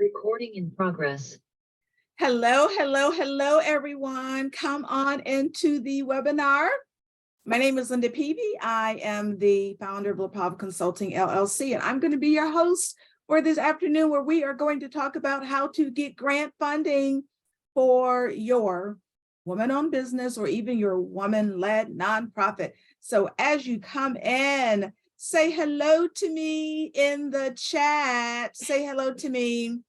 Recording in progress. Hello, hello, hello, everyone. Come on into the webinar. My name is Linda Peavy. I am the founder of LaPav Consulting, LLC, and I'm going to be your host for this afternoon where we are going to talk about how to get grant funding for your woman-owned business or even your woman-led nonprofit. So as you come in, say hello to me in the chat. Say hello to me.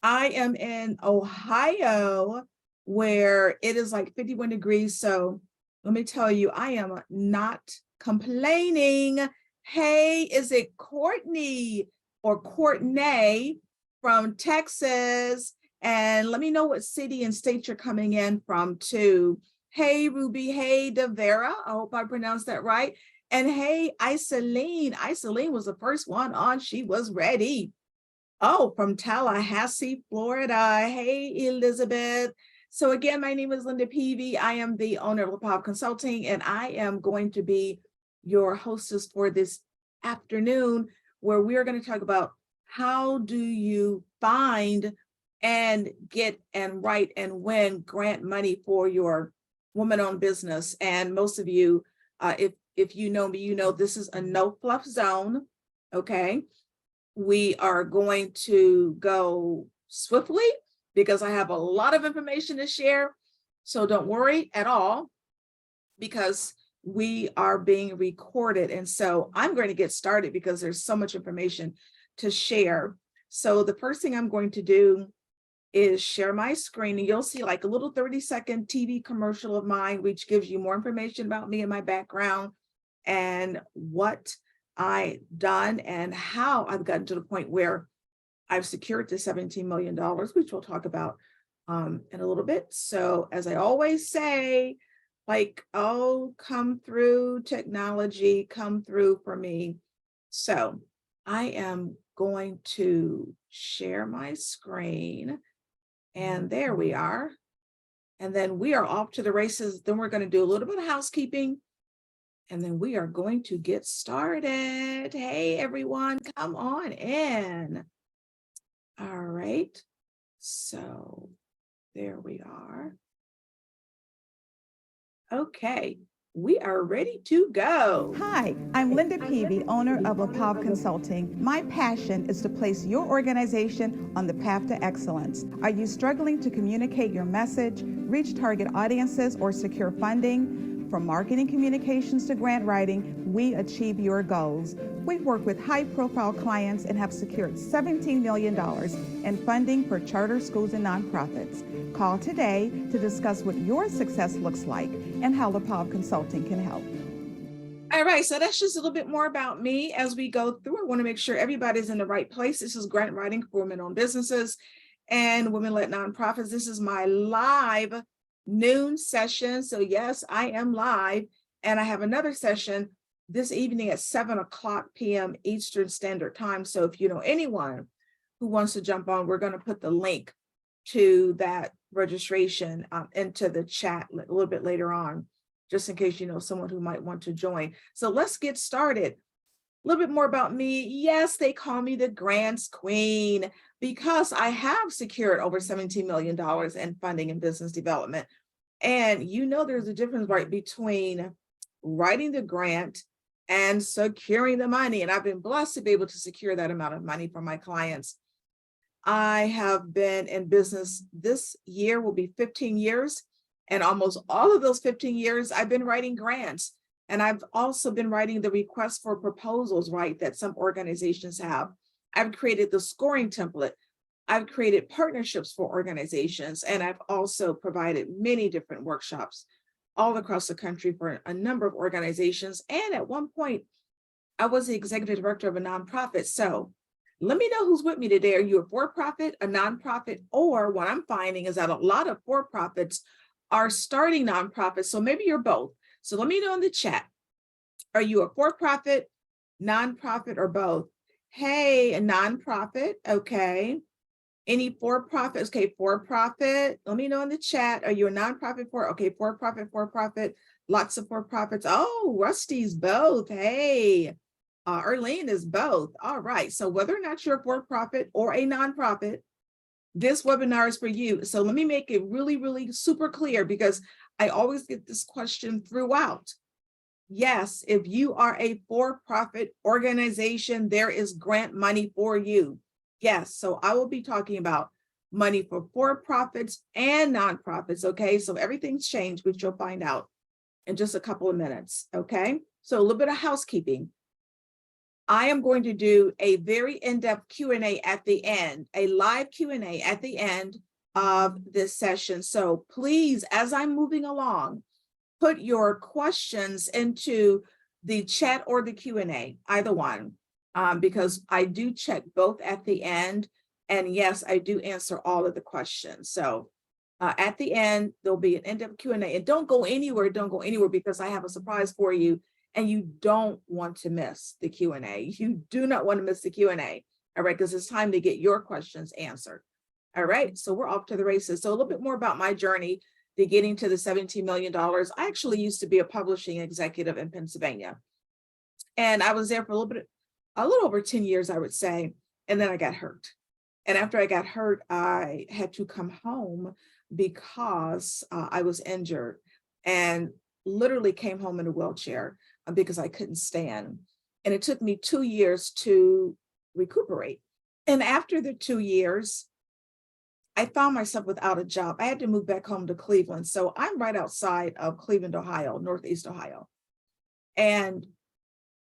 I am in Ohio where it is like 51 degrees. So let me tell you, I am not complaining. Hey, is it Courtney or Courtney from Texas? And let me know what city and state you're coming in from too. Hey, Ruby. Hey, Devera. I hope I pronounced that right. And hey, Iseline. Iseline was the first one on. She was ready. Oh, from Tallahassee, Florida. Hey, Elizabeth. So again, my name is Linda Peavy. I am the owner of LaPav Consulting, and I am going to be your hostess for this afternoon, where we are going to talk about how do you find and get and write and win grant money for your woman-owned business. And most of you, if you know me, you know this is a no fluff zone, okay? We are going to go swiftly because I have a lot of information to share. So don't worry at all because we are being recorded. And so I'm going to get started because there's so much information to share. So the first thing I'm going to do is share my screen, and you'll see like a little 30-second TV commercial of mine, which gives you more information about me and my background and what I've done and how I've gotten to the point where I've secured the $17 million, which we'll talk about in a little bit. So as I always say, like, oh, come through technology, come through for me. So I am going to share my screen, and there we are. And then we are off to the races. Then we're going to do a little bit of housekeeping. And then we are going to get started. Hey, everyone, come on in. All right. So there we are. Okay. We are ready to go. Hi, I'm Linda Peavy, owner of LaPav Consulting. My passion is to place your organization on the path to excellence. Are you struggling to communicate your message, reach target audiences, or secure funding? From marketing communications to grant writing, we achieve your goals. We've worked with high-profile clients and have secured $17 million in funding for charter schools and nonprofits. Call today to discuss what your success looks like and how LaPav Consulting can help. All right, so that's just a little bit more about me as we go through. I want to make sure everybody's in the right place. This is grant writing for women-owned businesses and women-led nonprofits. This is my live noon session. So yes, I am live, and I have another session this evening at 7:00 p.m. Eastern Standard Time. So if you know anyone who wants to jump on, we're going to put the link to that registration into the chat a little bit later on, just in case you know someone who might want to join. So let's get started. A little bit more about me. Yes, they call me the Grants Queen because I have secured over $17 million in funding and business development. And you know there's a difference right between writing the grant and securing the money. And I've been blessed to be able to secure that amount of money for my clients. I have been in business, this year will be 15 years. And almost all of those 15 years, I've been writing grants. And I've also been writing the requests for proposals, right, that some organizations have. I've created the scoring template. I've created partnerships for organizations, and I've also provided many different workshops all across the country for a number of organizations. And at one point, I was the executive director of a nonprofit. So let me know who's with me today. Are you a for-profit, a nonprofit, or what I'm finding is that a lot of for-profits are starting nonprofits. So maybe you're both. So let me know in the chat. Are you a for-profit, nonprofit, or both? Hey, a nonprofit, okay. Any for-profits? Okay, for-profit. Let me know in the chat. Are you a nonprofit for? Okay, for-profit. Lots of for-profits. Oh, Rusty's both. Hey, Arlene is both. All right. So whether or not you're a for-profit or a nonprofit, This webinar is for you. So let me make it really, really super clear, because I always get this question throughout. Yes, if you are a for-profit organization, there is grant money for you. Yes, so I will be talking about money for for-profits and nonprofits, okay? So everything's changed, which you'll find out in just a couple of minutes, okay? So a little bit of housekeeping. I am going to do a very in-depth Q&A at the end, a live Q&A at the end of this session. So please, as I'm moving along, put your questions into the chat or the Q&A, either one, because I do check both at the end. And yes, I do answer all of the questions. So at the end, there'll be an in-depth Q&A. And don't go anywhere, because I have a surprise for you. And you don't want to miss the Q&A. You do not want to miss the Q&A, all right? Because it's time to get your questions answered. All right, so we're off to the races. So a little bit more about my journey to getting to the $17 million. I actually used to be a publishing executive in Pennsylvania. And I was there for a little over 10 years, I would say. And then I got hurt. And after I got hurt, I had to come home because I was injured, and literally came home in a wheelchair because I couldn't stand. And it took me 2 years to recuperate. And after the 2 years, I found myself without a job. I had to move back home to Cleveland. So I'm right outside of Cleveland, Ohio, Northeast Ohio, and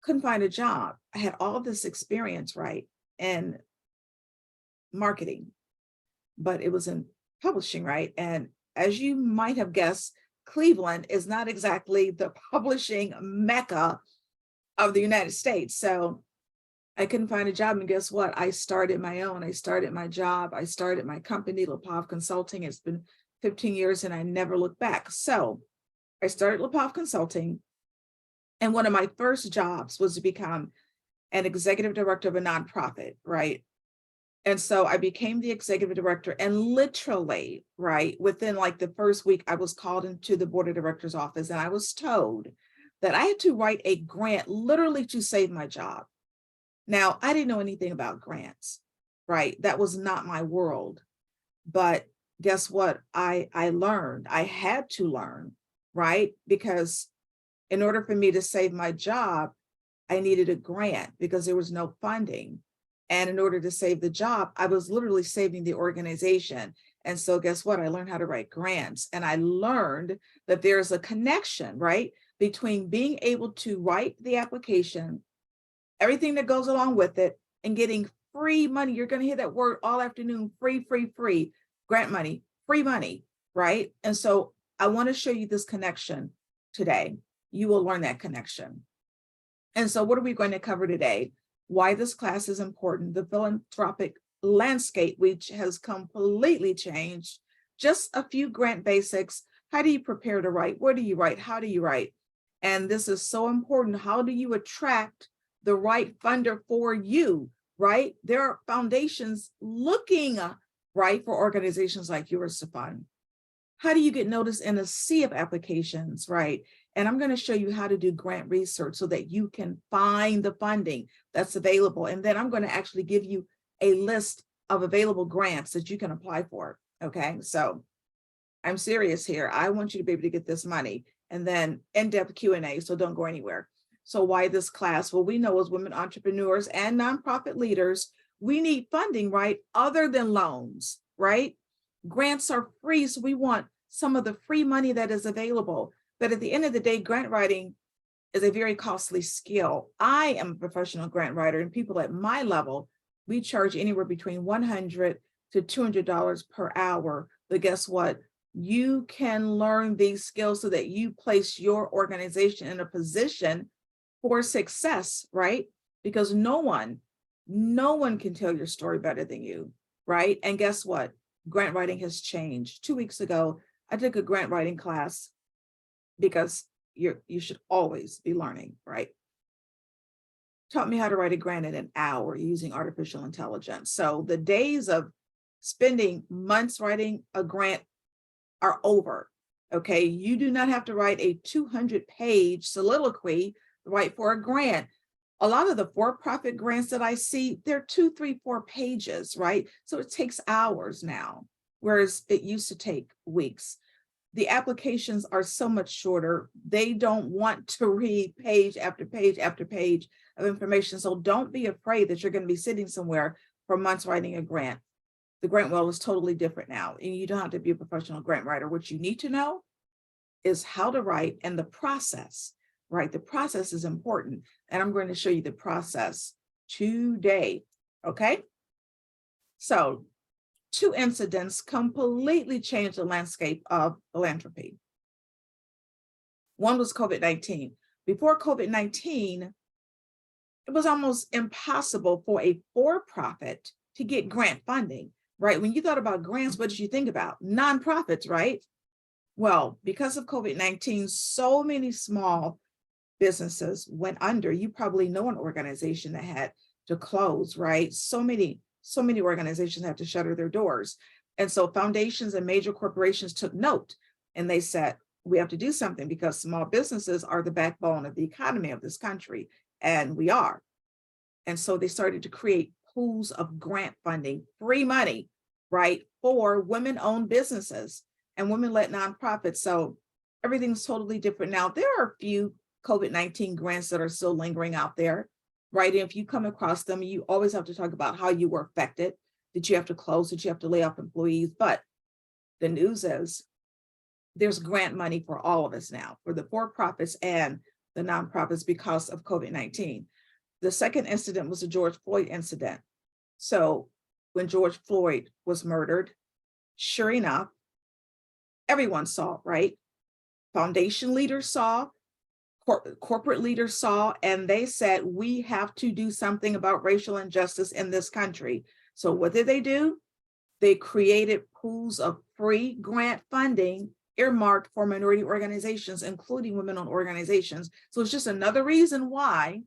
couldn't find a job. I had all this experience, right, in marketing, but it was in publishing, right? And as you might have guessed, Cleveland is not exactly the publishing mecca of the United States. So I couldn't find a job. And guess what? I started my own. I started my job. I started my company, LePav Consulting. It's been 15 years and I never looked back. So I started LePav Consulting. And one of my first jobs was to become an executive director of a nonprofit, right? And so I became the executive director, and literally, right, within like the first week, I was called into the board of directors office, and I was told that I had to write a grant literally to save my job. Now, I didn't know anything about grants, right? That was not my world. But guess what? I learned, I had to learn, right? Because in order for me to save my job, I needed a grant because there was no funding. And in order to save the job, I was literally saving the organization. And so guess what? I learned how to write grants. And I learned that there's a connection, right, between being able to write the application, everything that goes along with it, and getting free money. You're going to hear that word all afternoon: free, free, free, grant money, free money, right? And so I want to show you this connection today. You will learn that connection. And so what are we going to cover today? Why this class is important, the philanthropic landscape, which has completely changed, just a few grant basics. How do you prepare to write? Where do you write? How do you write? And this is so important. How do you attract the right funder for you, right? There are foundations looking, right, for organizations like yours to fund. How do you get noticed in a sea of applications, right? And I'm going to show you how to do grant research so that you can find the funding that's available. And then I'm going to actually give you a list of available grants that you can apply for. Okay, so I'm serious here. I want you to be able to get this money. And then in-depth Q&A, so don't go anywhere. So why this class? Well, we know as women entrepreneurs and nonprofit leaders, we need funding, right? Other than loans, right? Grants are free, so we want some of the free money that is available. But at the end of the day, grant writing is a very costly skill. I am a professional grant writer, and people at my level, we charge anywhere between $100 to $200 per hour. But guess what? You can learn these skills so that you place your organization in a position for success, right? Because no one can tell your story better than you, right? And guess what? Grant writing has changed. 2 weeks ago, I took a grant writing class because you should always be learning, right? Taught me how to write a grant in an hour using artificial intelligence. So the days of spending months writing a grant are over, okay? You do not have to write a 200-page soliloquy, right, for a grant. A lot of the for-profit grants that I see, they're 2, 3, 4 pages, right? So it takes hours now, whereas it used to take weeks. The applications are so much shorter. They don't want to read page after page after page of information. So don't be afraid that you're going to be sitting somewhere for months writing a grant. The grant world is totally different now, and you don't have to be a professional grant writer. What you need to know is how to write and the process, right? The process is important, and I'm going to show you the process today, okay? So 2 incidents completely changed the landscape of philanthropy. One was COVID-19. Before COVID-19, it was almost impossible for a for-profit to get grant funding, right? When you thought about grants, what did you think about? Nonprofits, right? Well, because of COVID-19, so many small businesses went under. You probably know an organization that had to close, right? So many organizations had to shutter their doors. And so foundations and major corporations took note, and they said, we have to do something because small businesses are the backbone of the economy of this country, and we are. And so they started to create pools of grant funding, free money, right, for women-owned businesses and women-led nonprofits. So everything's totally different now. There are a few COVID-19 grants that are still lingering out there, right? And if you come across them, you always have to talk about how you were affected. Did you have to close? Did you have to lay off employees? But the news is there's grant money for all of us now, for the for-profits and the nonprofits because of COVID-19. The second incident was the George Floyd incident. So when George Floyd was murdered, sure enough, everyone saw, right? Foundation leaders saw, corporate leaders saw, and they said, we have to do something about racial injustice in this country. So what did they do? They created pools of free grant funding earmarked for minority organizations, including women-owned organizations. So it's just another reason why,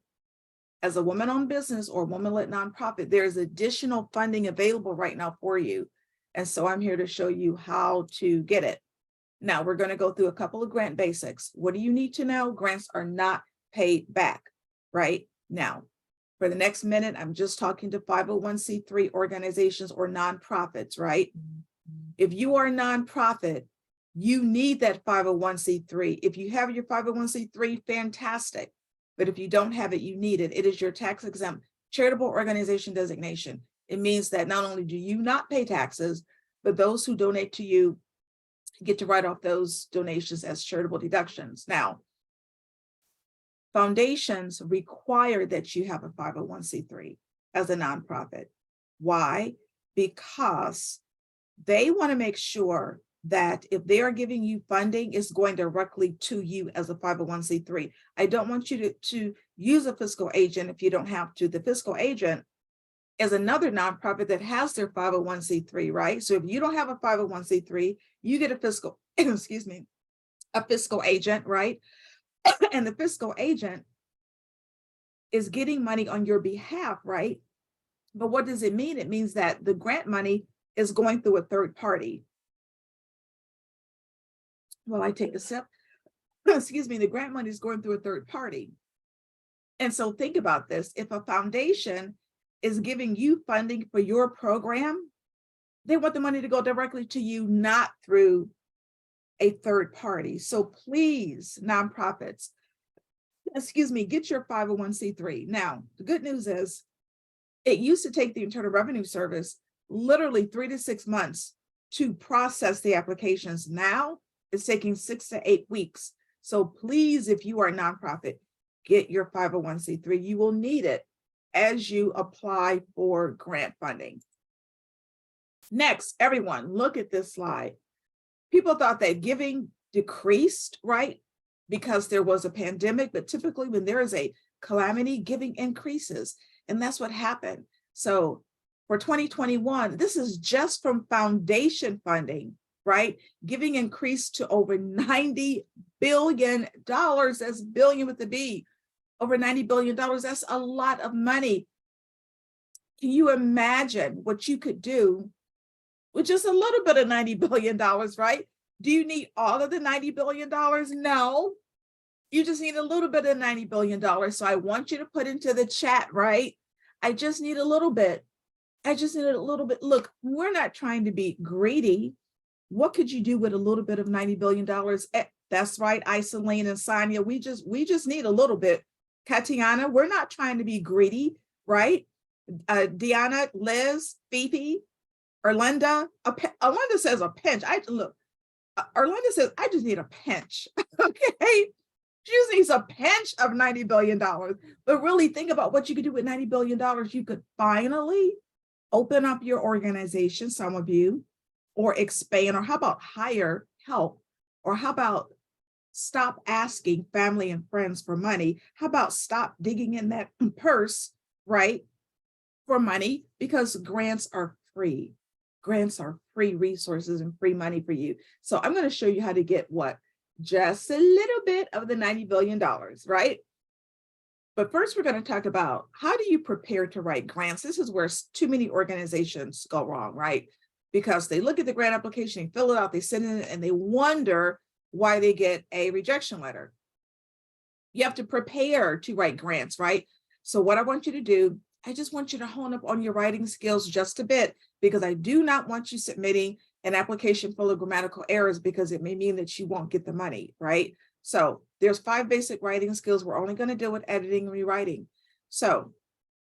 as a woman-owned business or woman-led nonprofit, there's additional funding available right now for you. And so I'm here to show you how to get it. Now we're going to go through a couple of grant basics. What do you need to know? Grants are not paid back, right? Now, for the next minute, I'm just talking to 501c3 organizations or nonprofits, right? If you are a nonprofit, you need that 501c3. If you have your 501c3, fantastic. But if you don't have it, you need it. It is your tax exempt charitable organization designation. It means that not only do you not pay taxes, but those who donate to you get to write off those donations as charitable deductions. Now, foundations require that you have a 501c3 as a nonprofit. Why? Because they want to make sure that if they are giving you funding, it's going directly to you as a 501c3. I don't want you to use a fiscal agent if you don't have to. The fiscal agent is another nonprofit that has their 501c3, right? So if you don't have a 501c3, you get a fiscal, excuse me, a fiscal agent, right? And the fiscal agent is getting money on your behalf, right? But what does it mean? It means that the grant money is going through a third party. Well, I take a sip. Excuse me, the grant money is going through a third party. And so think about this. If a foundation is giving you funding for your program, they want the money to go directly to you, not through a third party. So please, nonprofits, excuse me, get your 501c3. Now, the good news is it used to take the Internal Revenue Service literally 3 to 6 months to process the applications. Now it's taking 6 to 8 weeks. So please, if you are a nonprofit, get your 501c3. You will need it as you apply for grant funding. Next, everyone, look at this slide. People thought that giving decreased, right? Because there was a pandemic, but typically when there is a calamity, giving increases. And that's what happened. So for 2021, this is just from foundation funding, right? Giving increased to over $90 billion. That's billion with a B. Over $90 billion. That's a lot of money. Can you imagine what you could do with just a little bit of $90 billion, right? Do you need all of the $90 billion? No. You just need a little bit of $90 billion. So I want you to put into the chat, right? I just need a little bit. I just need a little bit. Look, we're not trying to be greedy. What could you do with a little bit of $90 billion? That's right, Isolene and Sonia. We just need a little bit. Katiana, we're not trying to be greedy, right? Deanna, Liz, Phoebe, Erlinda. Erlinda says a pinch. Erlinda says, I just need a pinch. Okay. She just needs a pinch of $90 billion. But really think about what you could do with $90 billion. You could finally open up your organization, some of you, or expand, or how about hire help? Or how about stop asking family and friends for money? How about stop digging in that purse, right, for money? Because grants are free. Grants are free resources and free money for you. So I'm going to show you how to get what? Just a little bit of the $90 billion, right? But first, we're going to talk about how do you prepare to write grants? This is where too many organizations go wrong, right? Because they look at the grant application, they fill it out, they send it in, and they wonder why they get a rejection letter. You have to prepare to write grants, right? So what I want you to do, I just want you to hone up on your writing skills just a bit, because I do not want you submitting an application full of grammatical errors, because it may mean that you won't get the money, right? So there's 5 basic writing skills. We're only going to deal with editing and rewriting. So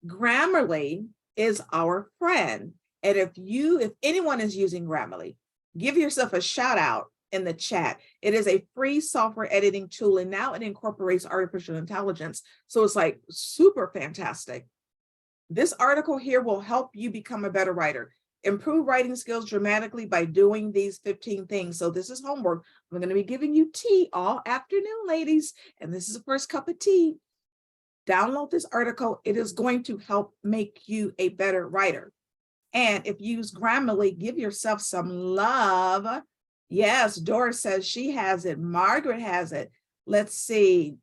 Grammarly is our friend. And if anyone is using Grammarly, give yourself a shout out in the chat. It is a free software editing tool, and now it incorporates artificial intelligence. So it's like super fantastic. This article here will help you become a better writer. Improve writing skills dramatically by doing these 15 things. So this is homework. I'm going to be giving you tea all afternoon, ladies. And this is the first cup of tea. Download this article. It is going to help make you a better writer. And if you use Grammarly, give yourself some love. Yes, Doris says she has it. Margaret has it. Let's see.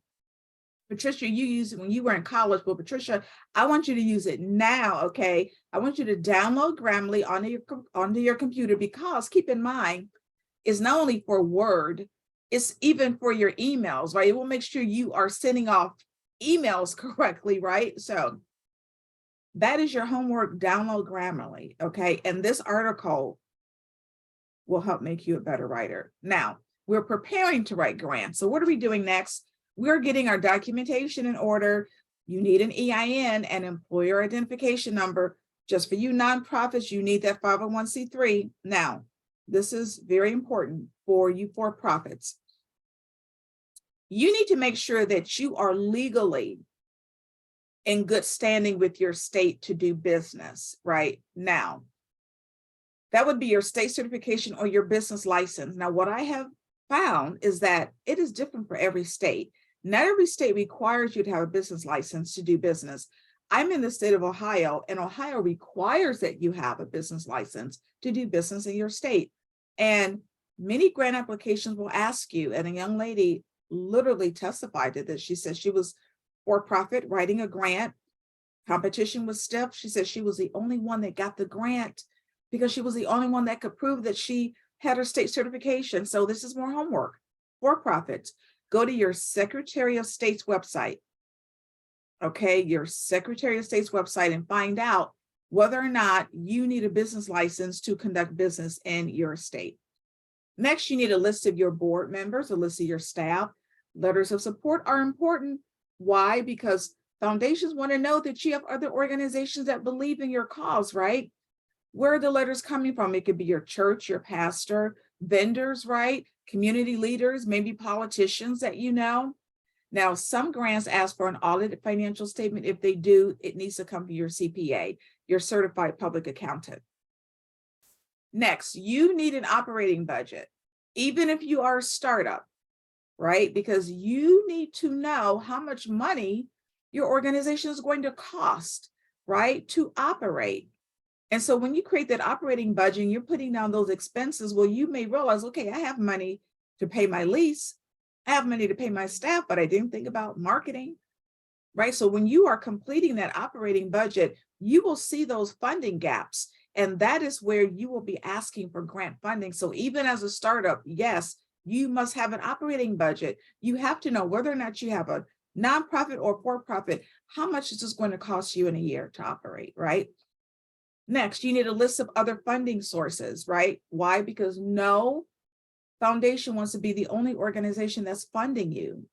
Patricia, you used it when you were in college, but Patricia, I want you to use it now, okay? I want you to download Grammarly onto your computer, because keep in mind, it's not only for Word, it's even for your emails, right? It will make sure you are sending off emails correctly, right? So that is your homework. Download Grammarly, okay? And this article will help make you a better writer. Now, we're preparing to write grants. So what are we doing next? We're getting our documentation in order. You need an EIN, an employer identification number. Just for you nonprofits, you need that 501c3. Now, this is very important for you for-profits. You need to make sure that you are legally in good standing with your state to do business right now. That would be your state certification or your business license. Now, what I have found is that it is different for every state. Not every state requires you to have a business license to do business. I'm in the state of Ohio, and Ohio requires that you have a business license to do business in your state. And many grant applications will ask you, and a young lady literally testified to this. She said she was for-profit writing a grant. Competition was stiff. She said she was the only one that got the grant because she was the only one that could prove that she had her state certification. So this is more homework. For-profits, go to your Secretary of State's website. Okay, your Secretary of State's website, and find out whether or not you need a business license to conduct business in your state. Next, you need a list of your board members, a list of your staff. Letters of support are important. Why? Because foundations want to know that you have other organizations that believe in your cause, right? Where are the letters coming from? It could be your church, your pastor, vendors, right? Community leaders, maybe politicians that you know. Now, some grants ask for an audited financial statement. If they do, it needs to come from your CPA, your certified public accountant. Next, you need an operating budget, even if you are a startup, right? Because you need to know how much money your organization is going to cost, right, to operate. And so when you create that operating budget and you're putting down those expenses, well, you may realize, okay, I have money to pay my lease. I have money to pay my staff, but I didn't think about marketing, right? So when you are completing that operating budget, you will see those funding gaps. And that is where you will be asking for grant funding. So even as a startup, yes, You must have an operating budget. You have to know whether or not you have a nonprofit or for-profit, how much is this going to cost you in a year to operate, right? Next, you need a list of other funding sources, right? Why? Because no foundation wants to be the only organization that's funding you.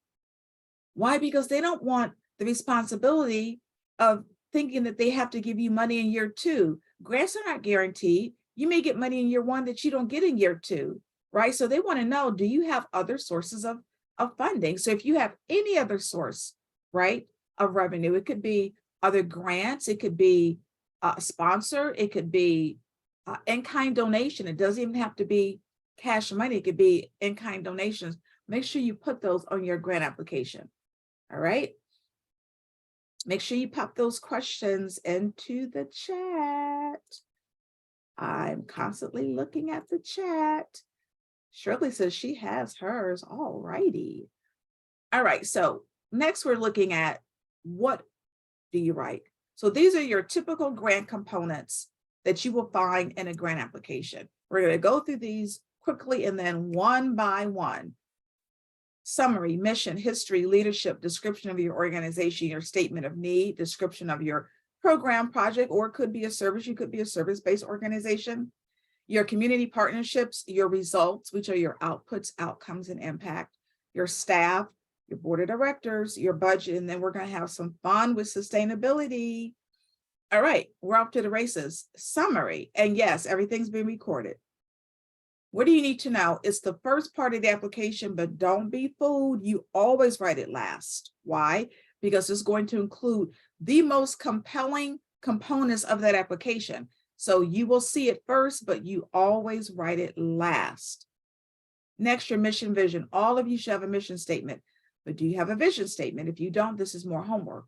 Why? Because they don't want the responsibility of thinking that they have to give you money in year 2. Grants are not guaranteed. You may get money in year 1 that you don't get in year 2, right? So they want to know, do you have other sources of funding? So if you have any other source, right, of revenue, it could be other grants, it could be a sponsor, it could be in-kind donation. It doesn't even have to be cash money. It could be in-kind donations. Make sure you put those on your grant application. All right. Make sure you pop those questions into the chat. I'm constantly looking at the chat. Shirley says she has hers. All righty. All right. So next we're looking at, what do you write? So these are your typical grant components that you will find in a grant application. We're going to go through these quickly and then one by one. Summary, mission, history, leadership, description of your organization, your statement of need, description of your program, project, or it could be a service. You could be a service-based organization. Your community partnerships, your results, which are your outputs, outcomes, and impact, your staff, your board of directors, your budget, and then we're going to have some fun with sustainability. All right, we're off to the races. Summary, and yes, everything's been recorded. What do you need to know? It's the first part of the application, but don't be fooled. You always write it last. Why? Because it's going to include the most compelling components of that application. So you will see it first, but you always write it last. Next, your mission vision. All of you should have a mission statement, but do you have a vision statement? If you don't, this is more homework.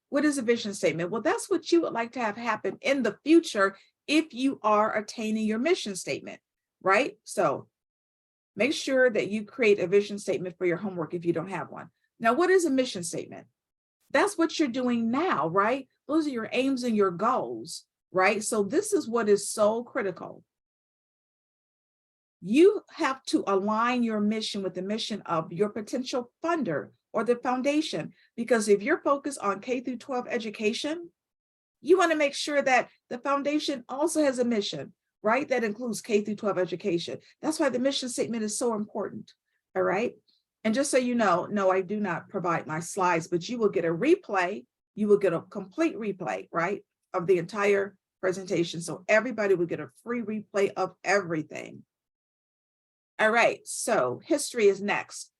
What is a vision statement? Well, that's what you would like to have happen in the future if you are attaining your mission statement. Right? So make sure that you create a vision statement for your homework if you don't have one. Now, what is a mission statement? That's what you're doing now, right? Those are your aims and your goals, right? So this is what is so critical. You have to align your mission with the mission of your potential funder or the foundation, because if you're focused on K through 12 education, you want to make sure that the foundation also has a mission, right? That includes K through 12 education. That's why the mission statement is so important. All right. And just so you know, no, I do not provide my slides, but you will get a replay. You will get a complete replay, right, of the entire presentation. So everybody will get a free replay of everything. All right. So history is next.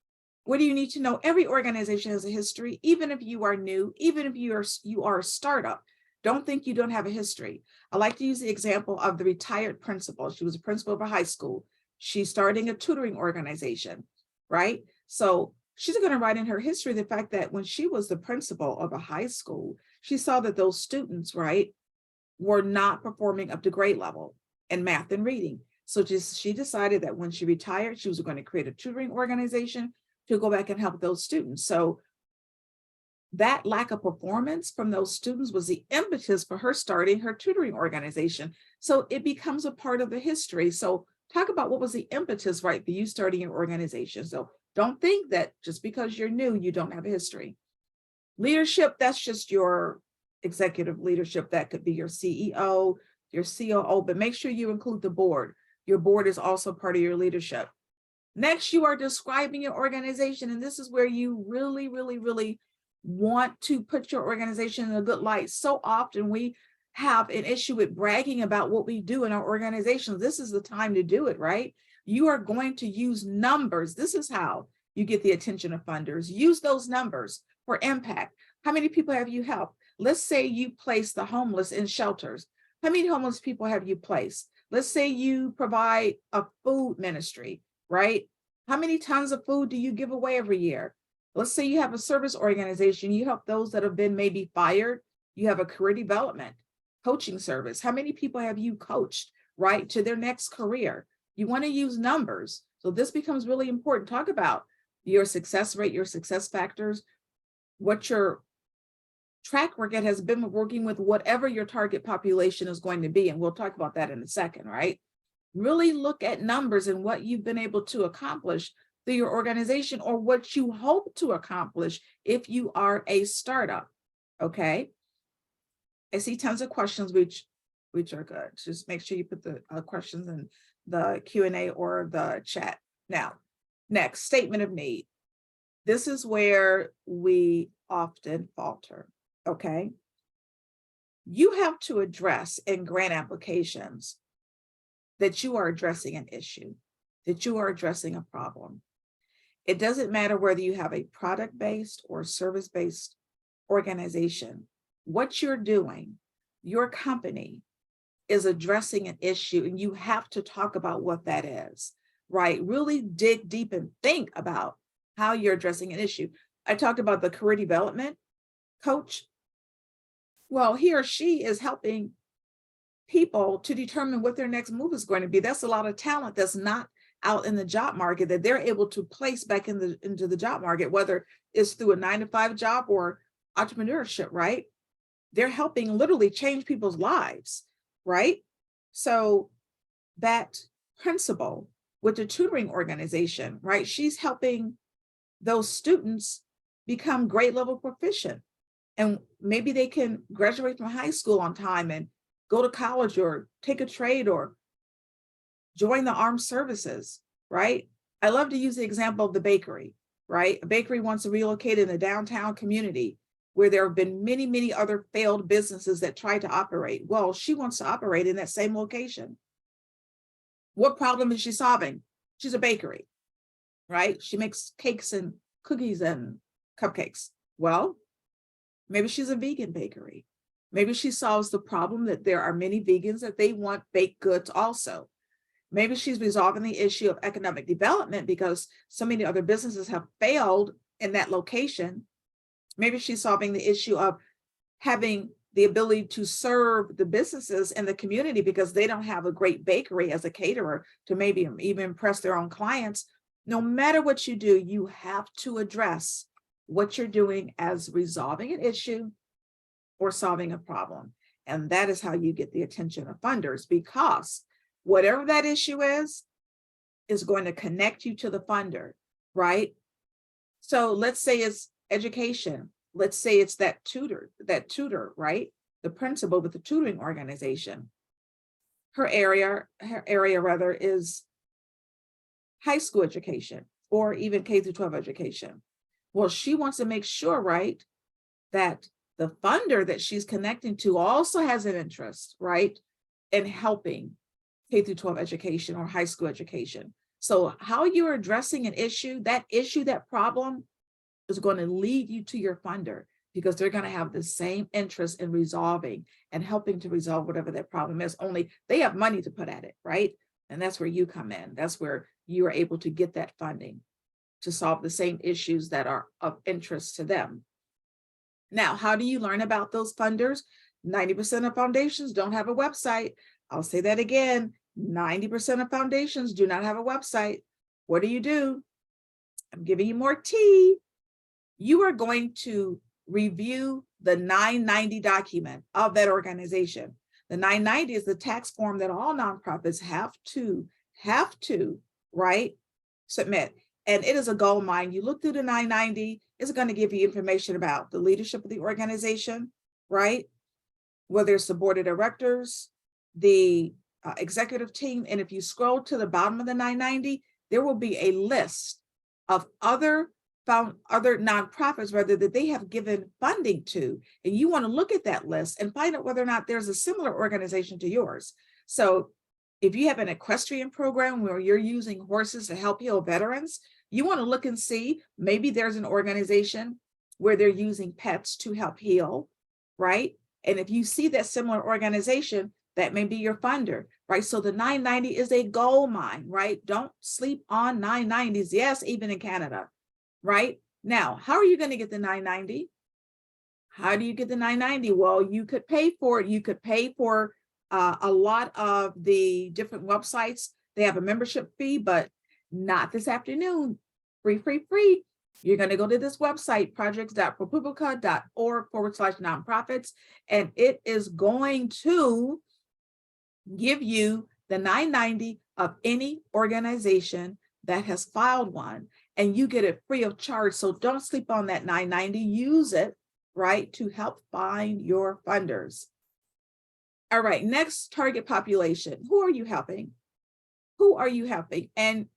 What do you need to know? Every organization has a history, even if you are new, even if you are a startup. Don't think you don't have a history. I like to use the example of the retired principal. She was a principal of a high school. She's starting a tutoring organization, right? So she's going to write in her history the fact that when she was the principal of a high school, she saw that those students, right, were not performing up to grade level in math and reading. So she decided that when she retired, she was going to create a tutoring organization to go back and help those students. So that lack of performance from those students was the impetus for her starting her tutoring organization. So it becomes a part of the history. So talk about what was the impetus, right, for you starting your organization. So don't think that just because you're new, you don't have a history. Leadership, that's just your executive leadership. That could be your CEO, your COO, but make sure you include the board. Your board is also part of your leadership. Next, you are describing your organization. And this is where you really, really, really want to put your organization in a good light. So often we have an issue with bragging about what we do in our organizations. This is the time to do it, right? You are going to use numbers. This is how you get the attention of funders. Use those numbers for impact. How many people have you helped? Let's say you place the homeless in shelters. How many homeless people have you placed? Let's say you provide a food ministry, right? How many tons of food do you give away every year? Let's say you have a service organization. You help those that have been maybe fired. You have a career development coaching service. How many people have you coached, right, to their next career? You want to use numbers. So this becomes really important. Talk about your success rate, your success factors, what your track record has been working with whatever your target population is going to be. And we'll talk about that in a second, right? Really look at numbers and what you've been able to accomplish through your organization or what you hope to accomplish if you are a startup. Okay. I see tons of questions, which are good. Just make sure you put the questions in the Q&A or the chat. Now, next, statement of need. This is where we often falter. Okay. You have to address in grant applications that you are addressing an issue, that you are addressing a problem. It doesn't matter whether you have a product-based or service-based organization. What you're doing, your company is addressing an issue, and you have to talk about what that is, right? Really dig deep and think about how you're addressing an issue. I talked about the career development coach. Well, he or she is helping people to determine what their next move is going to be. That's a lot of talent that's not out in the job market that they're able to place back into the job market, whether it's through a 9-to-5 job or entrepreneurship, right? They're helping literally change people's lives, right? So that principal with the tutoring organization, right? She's helping those students become grade level proficient. And maybe they can graduate from high school on time and go to college or take a trade or join the armed services, right? I love to use the example of the bakery, right? A bakery wants to relocate in a downtown community where there have been many, many other failed businesses that try to operate. Well, she wants to operate in that same location. What problem is she solving? She's a bakery, right? She makes cakes and cookies and cupcakes. Well, maybe she's a vegan bakery. Maybe she solves the problem that there are many vegans that they want baked goods also. Maybe she's resolving the issue of economic development because so many other businesses have failed in that location. Maybe she's solving the issue of having the ability to serve the businesses in the community because they don't have a great bakery as a caterer to maybe even impress their own clients. No matter what you do, you have to address what you're doing as resolving an issue or solving a problem. And that is how you get the attention of funders, because whatever that issue is going to connect you to the funder, right? So let's say it's education. Let's say it's that tutor, right? The principal with the tutoring organization. Her area is high school education or even K-12 education. Well, she wants to make sure, right, that the funder that she's connecting to also has an interest, right, in helping K-12 education or high school education. So how you're addressing an issue, that problem is going to lead you to your funder because they're going to have the same interest in resolving and helping to resolve whatever that problem is, only they have money to put at it, right? And that's where you come in. That's where you are able to get that funding to solve the same issues that are of interest to them. Now, how do you learn about those funders? 90% of foundations don't have a website. I'll say that again, 90% of foundations do not have a website. What do? I'm giving you more tea. You are going to review the 990 document of that organization. The 990 is the tax form that all nonprofits have to, right, submit. And it is a gold mine. You look through the 990, it's going to give you information about the leadership of the organization, right? Whether it's the board of directors, the executive team. And if you scroll to the bottom of the 990, there will be a list of other nonprofits, rather, that they have given funding to. And you want to look at that list and find out whether or not there's a similar organization to yours. So if you have an equestrian program where you're using horses to help heal veterans, you want to look and see, maybe there's an organization where they're using pets to help heal, right? And if you see that similar organization, that may be your funder, right? So the 990 is a gold mine, right? Don't sleep on 990s. Yes, even in Canada, right? Now, how are you going to get the 990? How do you get the 990? Well, you could pay for it. You could pay for a lot of the different websites. They have a membership fee, but not this afternoon. Free. You're going to go to this website, projects.propublica.org/nonprofits, and it is going to give you the 990 of any organization that has filed one, and you get it free of charge. So don't sleep on that $9.90. Use it, right, to help find your funders. All right, next, target population. Who are you helping? Who are you helping? And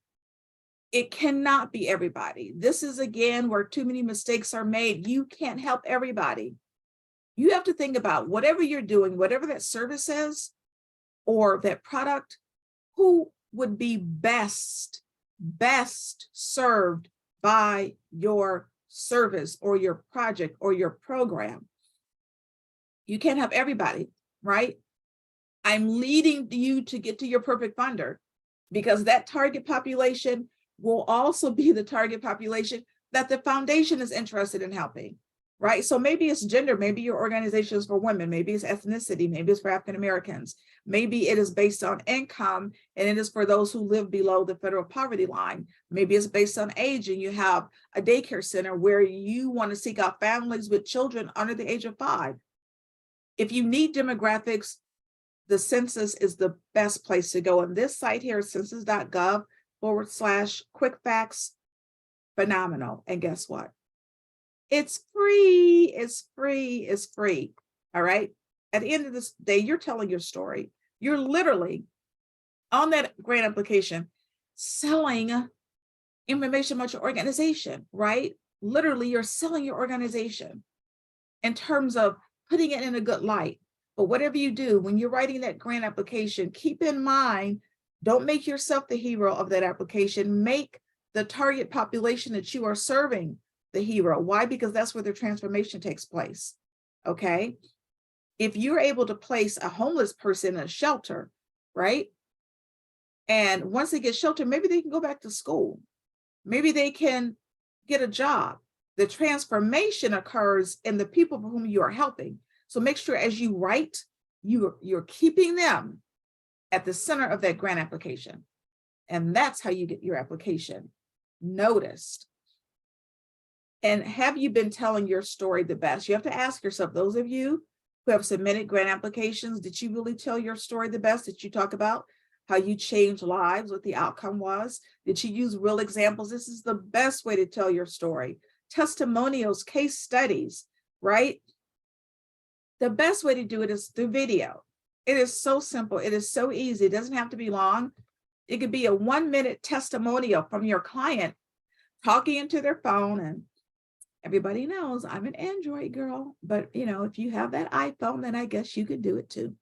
it cannot be everybody. This is, again, where too many mistakes are made. You can't help everybody. You have to think about whatever you're doing, whatever that service is or that product, who would be best served by your service or your project or your program. You can't help everybody, right? I'm leading you to get to your perfect funder, because that target population will also be the target population that the foundation is interested in helping, right? So maybe it's gender, maybe your organization is for women, maybe it's ethnicity, maybe it's for African Americans, maybe it is based on income and it is for those who live below the federal poverty line. Maybe it's based on age and you have a daycare center where you want to seek out families with children under the age of 5. If you need demographics, the census is the best place to go. And this site here is census.gov/quickfacts. Phenomenal. And guess what? It's free. It's free. It's free. All right. At the end of this day, you're telling your story. You're literally on that grant application selling information about your organization, right? Literally, you're selling your organization in terms of putting it in a good light. But whatever you do, when you're writing that grant application, keep in mind, don't make yourself the hero of that application. Make the target population that you are serving the hero. Why? Because that's where the transformation takes place. Okay. If you're able to place a homeless person in a shelter, right? And once they get shelter, maybe they can go back to school. Maybe they can get a job. The transformation occurs in the people for whom you are helping. So make sure as you write, you're keeping them at the center of that grant application. And that's how you get your application noticed. And have you been telling your story the best? You have to ask yourself, those of you who have submitted grant applications, did you really tell your story the best? Did you talk about how you changed lives, what the outcome was? Did you use real examples? This is the best way to tell your story. Testimonials, case studies, right? The best way to do it is through video. It is so simple. It is so easy. It doesn't have to be long. It could be a 1-minute testimonial from your client talking into their phone. And everybody knows I'm an Android girl, but if you have that iPhone, then I guess you could do it too.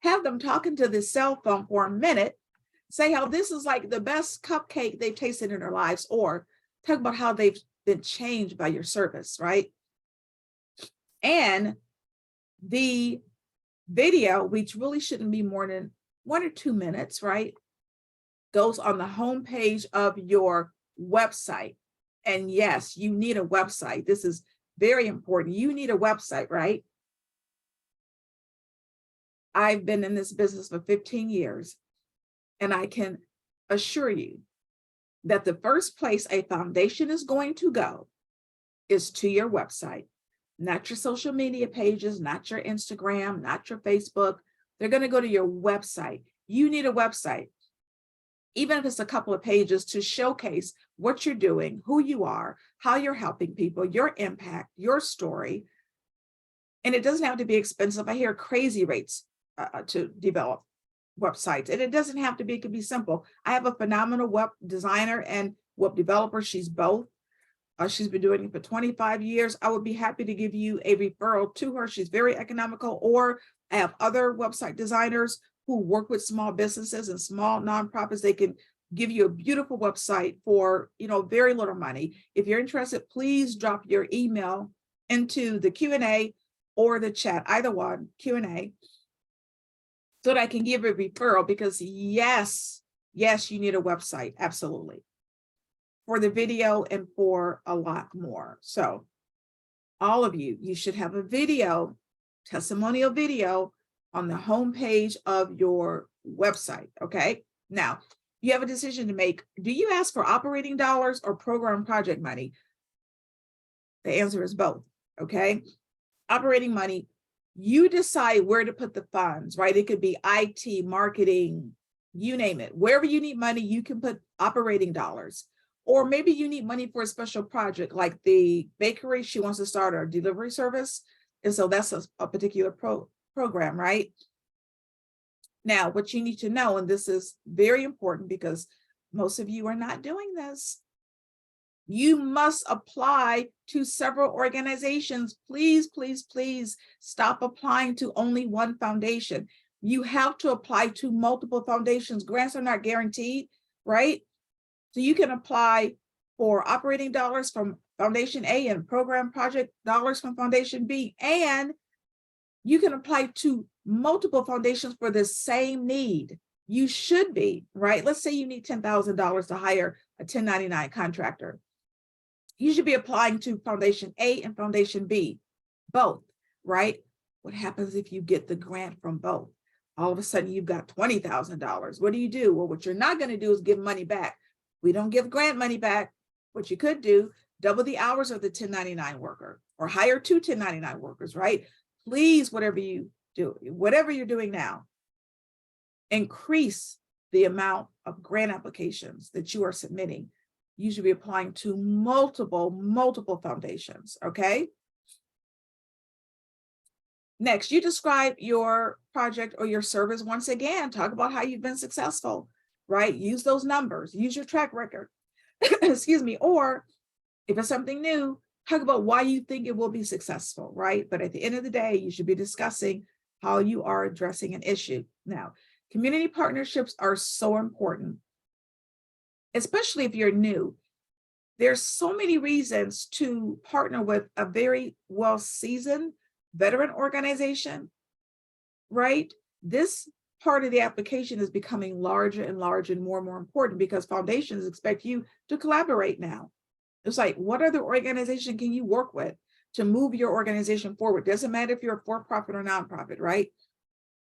Have them talking to the cell phone for a minute, say how this is like the best cupcake they've tasted in their lives, or talk about how they've been changed by your service, right? And the video, which really shouldn't be more than 1 or 2 minutes, right, goes on the homepage of your website. And yes, you need a website. This is very important. You need a website, right? I've been in this business for 15 years, and I can assure you that the first place a foundation is going to go is to your website, not your social media pages, not your Instagram, not your Facebook. They're going to go to your website. You need a website, even if it's a couple of pages, to showcase what you're doing, who you are, how you're helping people, your impact, your story. And it doesn't have to be expensive. I hear crazy rates to develop websites, and it doesn't have to be, it could be simple. I have a phenomenal web designer and web developer. She's both. She's been doing it for 25 years. I would be happy to give you a referral to her. She's very economical. Or I have other website designers who work with small businesses and small nonprofits. They can give you a beautiful website for, very little money. If you're interested, please drop your email into the Q&A or the chat, either one, Q&A, so that I can give a referral, because yes, you need a website, absolutely, for the video and for a lot more. So all of you should have a video, testimonial video on the homepage of your website, okay? Now, you have a decision to make. Do you ask for operating dollars or program project money? The answer is both, okay? Operating money, you decide where to put the funds, right? It could be IT, marketing, you name it. Wherever you need money, you can put operating dollars. Or maybe you need money for a special project, like the bakery, she wants to start a delivery service. And so that's a particular program, right? Now, what you need to know, and this is very important because most of you are not doing this, you must apply to several organizations. Please, please, please stop applying to only one foundation. You have to apply to multiple foundations. Grants are not guaranteed, right? So you can apply for operating dollars from Foundation A and program project dollars from Foundation B, and you can apply to multiple foundations for the same need. You should be, right? Let's say you need $10,000 to hire a 1099 contractor. You should be applying to Foundation A and Foundation B, both, right? What happens if you get the grant from both? All of a sudden you've got $20,000. What do you do? Well, what you're not going to do is give money back. We don't give grant money back. What you could do, double the hours of the 1099 worker or hire 2 1099 workers, right? Please, whatever you do, whatever you're doing now, increase the amount of grant applications that you are submitting. You should be applying to multiple foundations, okay? Next, you describe your project or your service. Once again, talk about how you've been successful, right? Use those numbers, use your track record, excuse me, or if it's something new, talk about why you think it will be successful, right? But at the end of the day, you should be discussing how you are addressing an issue. Now, community partnerships are so important, especially if you're new. There's so many reasons to partner with a very well-seasoned veteran organization, right? This part of the application is becoming larger and larger and more important because foundations expect you to collaborate now. It's like, what other organization can you work with to move your organization forward? Doesn't matter if you're a for-profit or nonprofit, right?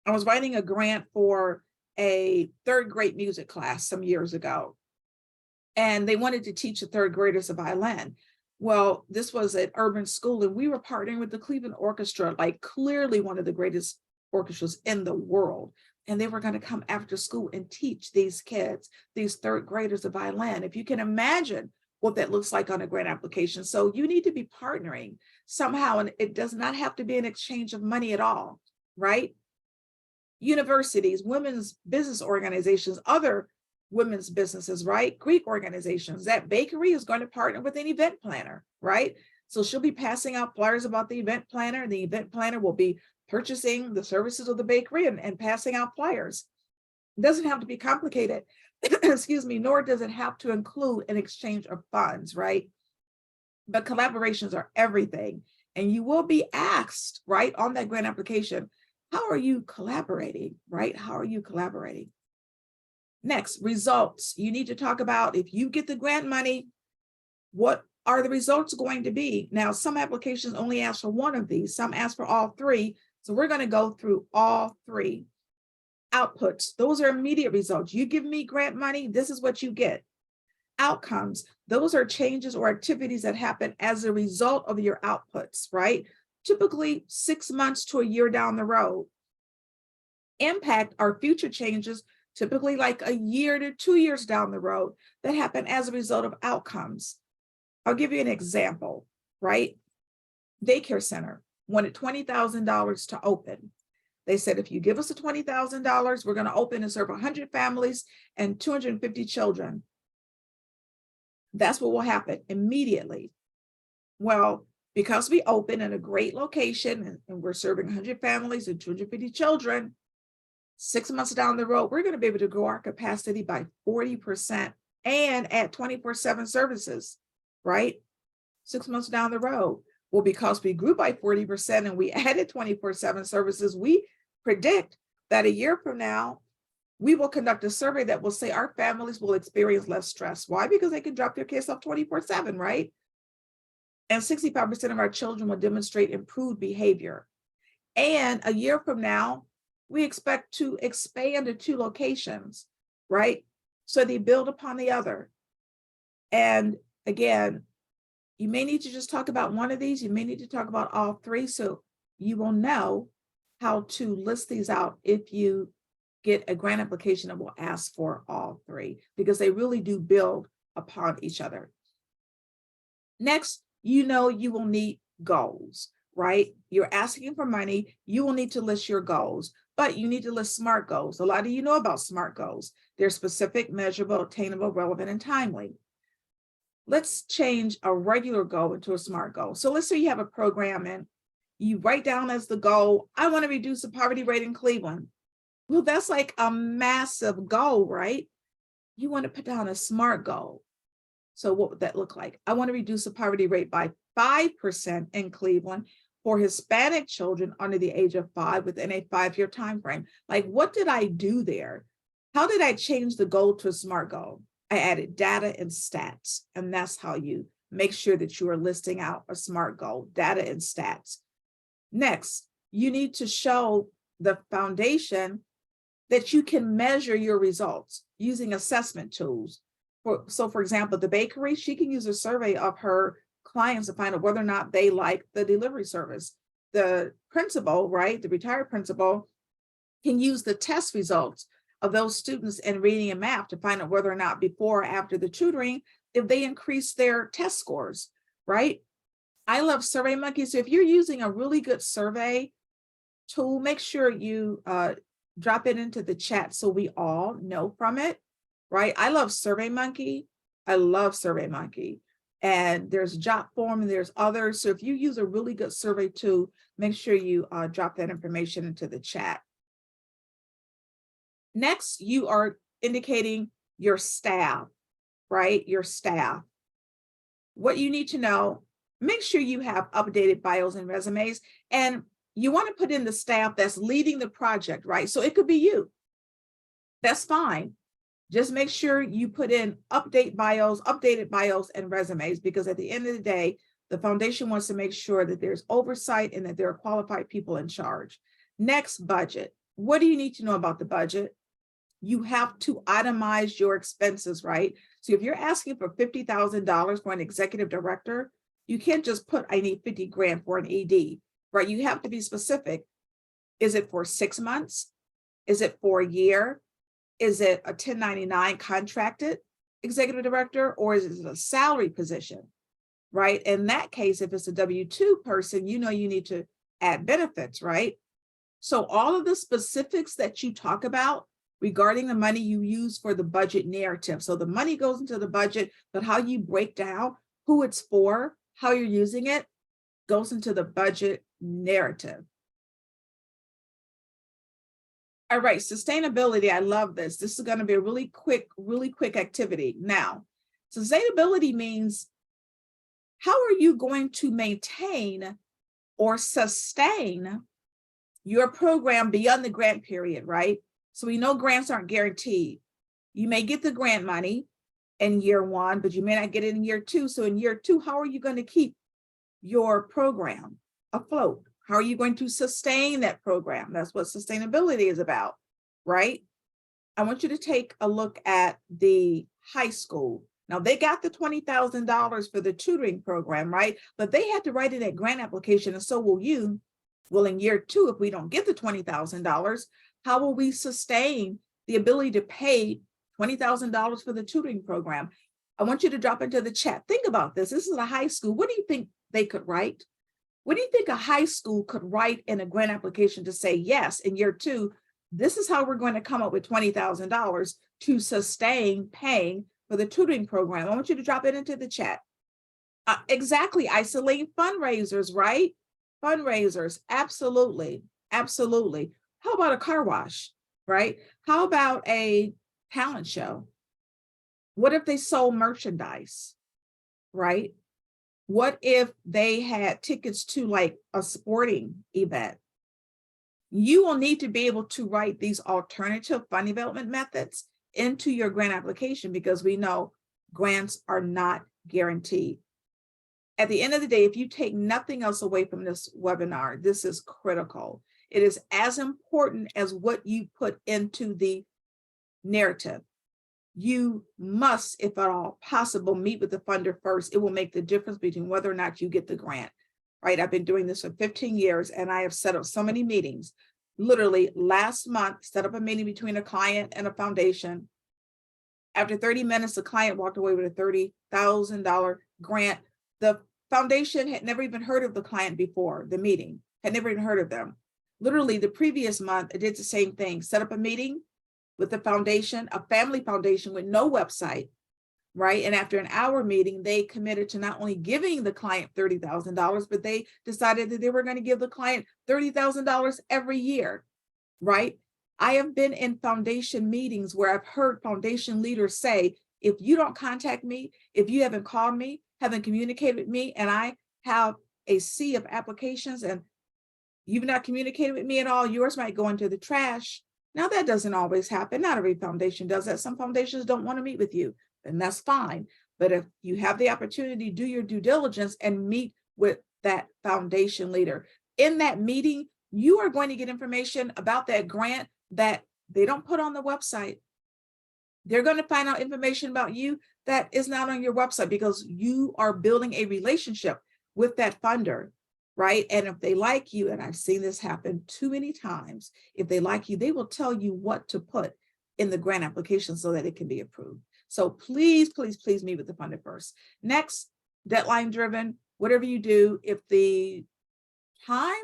I was writing a grant for a 3rd grade music class some years ago, and they wanted to teach the 3rd graders a violin. Well, this was an urban school, and we were partnering with the Cleveland Orchestra, like clearly one of the greatest orchestras in the world. And they were going to come after school and teach these kids, these 3rd graders, a violin. If you can imagine what that looks like on a grant application. So you need to be partnering somehow, and it does not have to be an exchange of money at all, right? Universities, women's business organizations, other women's businesses, right? Greek organizations. That bakery is going to partner with an event planner, right? So she'll be passing out flyers about the event planner, and the event planner will be purchasing the services of the bakery and passing out flyers. It doesn't have to be complicated, excuse me, nor does it have to include an exchange of funds, right? But collaborations are everything. And you will be asked, right, on that grant application, how are you collaborating, right? How are you collaborating? Next, results. You need to talk about, if you get the grant money, what are the results going to be? Now, some applications only ask for one of these, some ask for all 3. So we're going to go through all 3. Outputs, those are immediate results. You give me grant money, this is what you get. Outcomes, those are changes or activities that happen as a result of your outputs, right? Typically 6 months to a year down the road. Impact are future changes, typically like a year to 2 years down the road, that happen as a result of outcomes. I'll give you an example, right? Daycare center wanted $20,000 to open. They said, if you give us the $20,000, we're going to open and serve 100 families and 250 children. That's what will happen immediately. Well, because we open in a great location and we're serving 100 families and 250 children, 6 months down the road, we're going to be able to grow our capacity by 40% and add 24/7 services, right? 6 months down the road. Well, because we grew by 40% and we added 24/7 services, we predict that a year from now, we will conduct a survey that will say our families will experience less stress. Why? Because they can drop their kids off 24/7, right? And 65% of our children will demonstrate improved behavior. And a year from now, we expect to expand to 2 locations, right? So they build upon the other. And again, you may need to just talk about one of these. You may need to talk about all 3, so you will know how to list these out if you get a grant application that will ask for all three, because they really do build upon each other. Next, you will need goals, right? You're asking for money, you will need to list your goals, but you need to list SMART goals. A lot of you know about SMART goals. They're specific, measurable, attainable, relevant, and timely. Let's change a regular goal into a SMART goal. So let's say you have a program and you write down as the goal, I want to reduce the poverty rate in Cleveland. Well, that's like a massive goal, right? You want to put down a SMART goal. So what would that look like? I want to reduce the poverty rate by 5% in Cleveland for Hispanic children under the age of 5 within a 5-year time frame. Like, what did I do there? How did I change the goal to a SMART goal? I added data and stats, and that's how you make sure that you are listing out a SMART goal, data and stats. Next, you need to show the foundation that you can measure your results using assessment tools. So for example, the bakery, she can use a survey of her clients to find out whether or not they like the delivery service. The principal, right, the retired principal, can use the test results of those students in reading and math to find out whether or not before or after the tutoring, if they increase their test scores, right? I love SurveyMonkey. So if you're using a really good survey tool, make sure you drop it into the chat so we all know from it, right? I love SurveyMonkey. I love SurveyMonkey. And there's JotForm and there's others. So if you use a really good survey tool, make sure you drop that information into the chat. Next, you are indicating your staff, right? Your staff. What you need to know, make sure you have updated bios and resumes, and you want to put in the staff that's leading the project, right? So it could be you. That's fine. Just make sure you put in updated bios and resumes, because at the end of the day, the foundation wants to make sure that there's oversight and that there are qualified people in charge. Next, budget. What do you need to know about the budget? You have to itemize your expenses, right? So if you're asking for $50,000 for an executive director, you can't just put, I need 50 grand for an ED, right? You have to be specific. Is it for 6 months? Is it for a year? Is it a 1099 contracted executive director, or is it a salary position, right? In that case, if it's a W-2 person, you need to add benefits, right? So all of the specifics that you talk about regarding the money you use for the budget narrative. So the money goes into the budget, but how you break down who it's for, how you're using it, goes into the budget narrative. All right, sustainability, I love this. This is going to be a really quick activity. Now, sustainability means how are you going to maintain or sustain your program beyond the grant period, right? So we know grants aren't guaranteed. You may get the grant money in year 1, but you may not get it in year 2. So in year 2, how are you going to keep your program afloat? How are you going to sustain that program? That's what sustainability is about, right? I want you to take a look at the high school. Now, they got the $20,000 for the tutoring program, right? But they had to write in that grant application, and so will you. Well, in year 2, if we don't get the $20,000, how will we sustain the ability to pay $20,000 for the tutoring program? I want you to drop into the chat. Think about this. This is a high school. What do you think they could write? What do you think a high school could write in a grant application to say, yes, in year 2, this is how we're going to come up with $20,000 to sustain paying for the tutoring program? I want you to drop it into the chat. Exactly, isolate fundraisers, right? Fundraisers, absolutely, absolutely. How about a car wash, right? How about a talent show? What if they sold merchandise, right? What if they had tickets to like a sporting event? You will need to be able to write these alternative fund development methods into your grant application, because we know grants are not guaranteed. At the end of the day, if you take nothing else away from this webinar, this is critical. It is as important as what you put into the narrative. You must, if at all possible, meet with the funder first. It will make the difference between whether or not you get the grant, right? I've been doing this for 15 years and I have set up so many meetings. literally last month, set up a meeting between a client and a foundation. After 30 minutes, the client walked away with a $30,000 grant. The foundation had never even heard of the client before the meeting, had never even heard of them. Literally the previous month, I did the same thing, set up a meeting with the foundation, a family foundation with no website, right? And after an hour meeting, they committed to not only giving the client $30,000, but they decided that they were going to give the client $30,000 every year, right? I have been in foundation meetings where I've heard foundation leaders say, if you don't contact me, if you haven't called me, haven't communicated with me, and I have a sea of applications and you've not communicated with me at all, yours might go into the trash. Now that doesn't always happen. Not every foundation does that. Some foundations don't want to meet with you, and that's fine. But if you have the opportunity, do your due diligence and meet with that foundation leader. In that meeting, you are going to get information about that grant that they don't put on the website. They're going to find out information about you that is not on your website because you are building a relationship with that funder, right? And if they like you, and I've seen this happen too many times, if they like you, they will tell you what to put in the grant application so that it can be approved. So please, please, please meet with the funder first. Next, deadline driven, whatever you do, if the time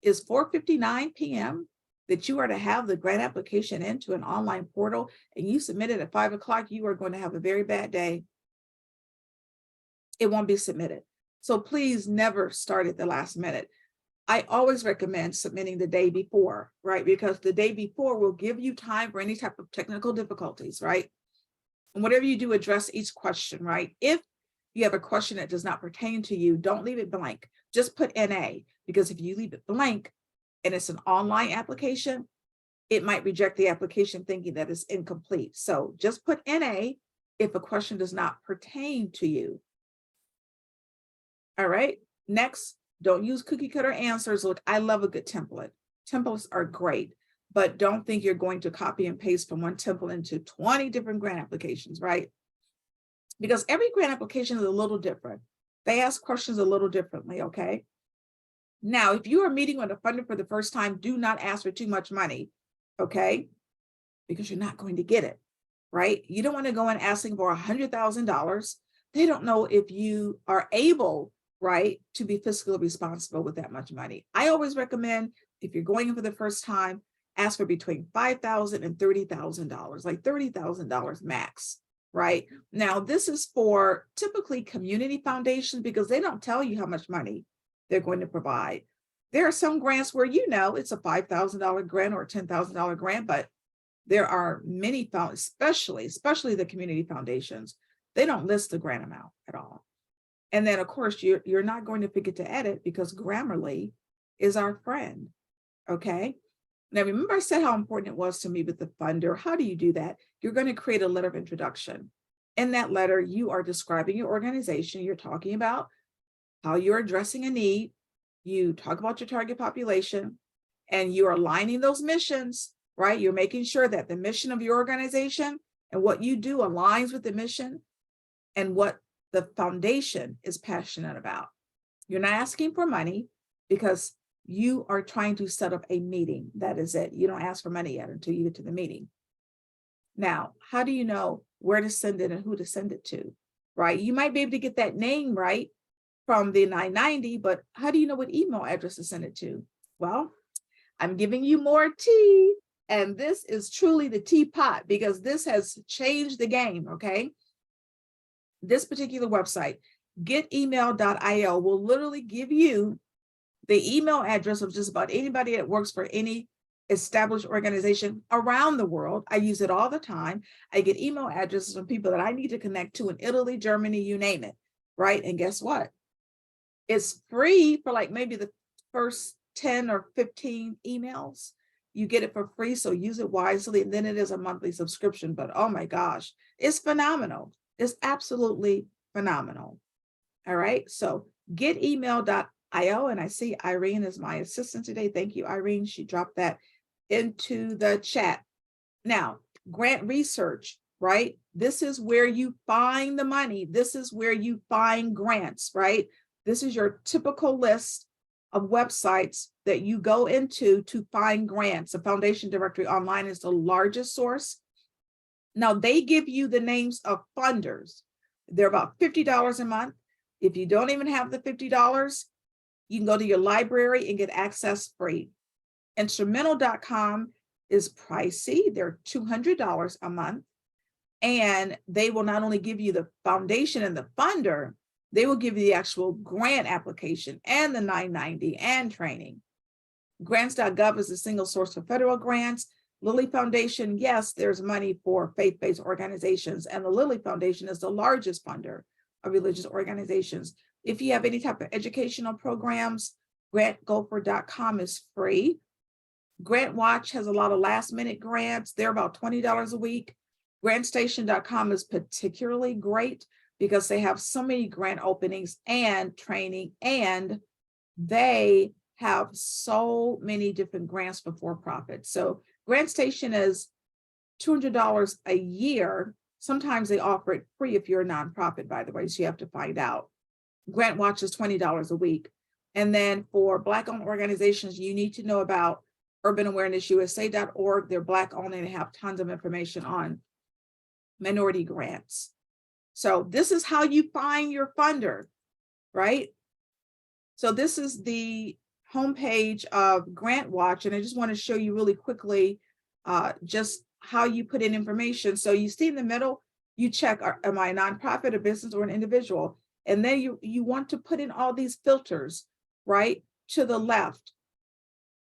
is 4:59 p.m., that you are to have the grant application into an online portal and you submit it at 5 o'clock, you are going to have a very bad day. It won't be submitted. So please never start at the last minute. I always recommend submitting the day before, right? Because the day before will give you time for any type of technical difficulties, right? And whatever you do, address each question, right? If you have a question that does not pertain to you, don't leave it blank. Just put NA, because if you leave it blank and it's an online application, it might reject the application thinking that it's incomplete. So just put NA if a question does not pertain to you. All right, next, don't use cookie cutter answers. Look, I love a good template. Templates are great, but don't think you're going to copy and paste from one template into 20 different grant applications, right? Because every grant application is a little different. They ask questions a little differently, okay? Now, if you are meeting with a funder for the first time, do not ask for too much money, okay? Because you're not going to get it, right? You don't want to go in asking for $100,000. They don't know if you are able, right, to be fiscally responsible with that much money. I always recommend, if you're going in for the first time, ask for between $5,000 and $30,000, like $30,000 max, right? Now, this is for typically community foundations because they don't tell you how much money they're going to provide. There are some grants where you know it's a $5,000 grant or a $10,000 grant, but there are many, especially the community foundations, they don't list the grant amount at all. And then, of course, you're not going to forget to edit because Grammarly is our friend, okay? Now, remember I said how important it was to meet with the funder. How do you do that? You're going to create a letter of introduction. In that letter, you are describing your organization. You're talking about how you're addressing a need. You talk about your target population, and you're aligning those missions, right? You're making sure that the mission of your organization and what you do aligns with the mission and what the foundation is passionate about. You're not asking for money because you are trying to set up a meeting. That is it. You don't ask for money yet until you get to the meeting. Now, how do you know where to send it and who to send it to, right? You might be able to get that name right from the 990, but how do you know what email address to send it to? Well, I'm giving you more tea, and this is truly the teapot because this has changed the game, okay? This particular website, getemail.io, will literally give you the email address of just about anybody that works for any established organization around the world. I use it all the time. I get email addresses from people that I need to connect to in Italy, Germany, you name it, right? And guess what? It's free for like maybe the first 10 or 15 emails. You get it for free, so use it wisely. And then it is a monthly subscription, but oh my gosh, it's phenomenal. It's absolutely phenomenal. All right, so getemail.io, and I see Irene is my assistant today. Thank you, Irene. She dropped that into the chat. Now, grant research, right? This is where you find the money. This is where you find grants, right? This is your typical list of websites that you go into to find grants. The foundation directory online is the largest source. Now they give you the names of funders. They're about $50 a month. If you don't even have the $50, you can go to your library and get access free. Instrumental.com is pricey. They're $200 a month. And they will not only give you the foundation and the funder, they will give you the actual grant application and the 990 and training. Grants.gov is the single source for federal grants. Lilly Foundation, yes, there's money for faith-based organizations, and the Lilly Foundation is the largest funder of religious organizations. If you have any type of educational programs, grantgopher.com is free. Grant Watch has a lot of last-minute grants. They're about $20 a week. Grantstation.com is particularly great because they have so many grant openings and training, and they have so many different grants for for-profit. So GrantStation is $200 a year. Sometimes they offer it free if you're a nonprofit, by the way, so you have to find out. Grant Watch is $20 a week. And then for Black-owned organizations, you need to know about urbanawareness.usa.org. They're Black-owned and they have tons of information on minority grants. So this is how you find your funder, right? So this is the homepage of Grant Watch, and I just want to show you really quickly just how you put in information. So you see in the middle, you check, am I a nonprofit, a business, or an individual? And then you want to put in all these filters, right? To the left,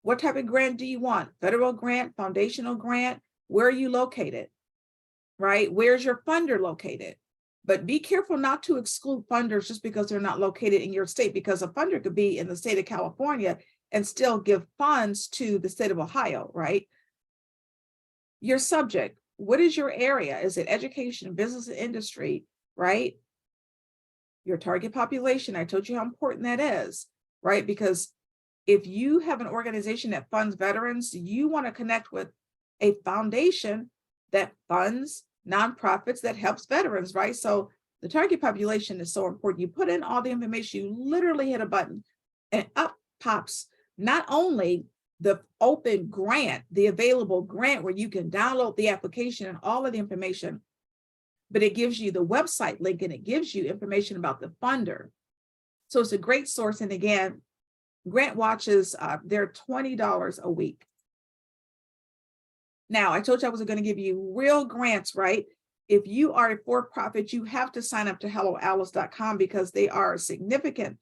what type of grant do you want? Federal grant, foundational grant, where are you located, right? Where's your funder located? But be careful not to exclude funders just because they're not located in your state, because a funder could be in the state of California and still give funds to the state of Ohio, right? Your subject, what is your area? Is it education, business, and industry, right? Your target population, I told you how important that is, right? Because if you have an organization that funds veterans, you want to connect with a foundation that funds nonprofits that helps veterans, right? So the target population is so important. You put in all the information, you literally hit a button and up pops not only the open grant, the available grant where you can download the application and all of the information, but it gives you the website link and it gives you information about the funder. So it's a great source. And again, Grant Watches, they're $20 a week. Now, I told you I was going to give you real grants, right? If you are a for-profit, you have to sign up to helloalice.com because they are a significant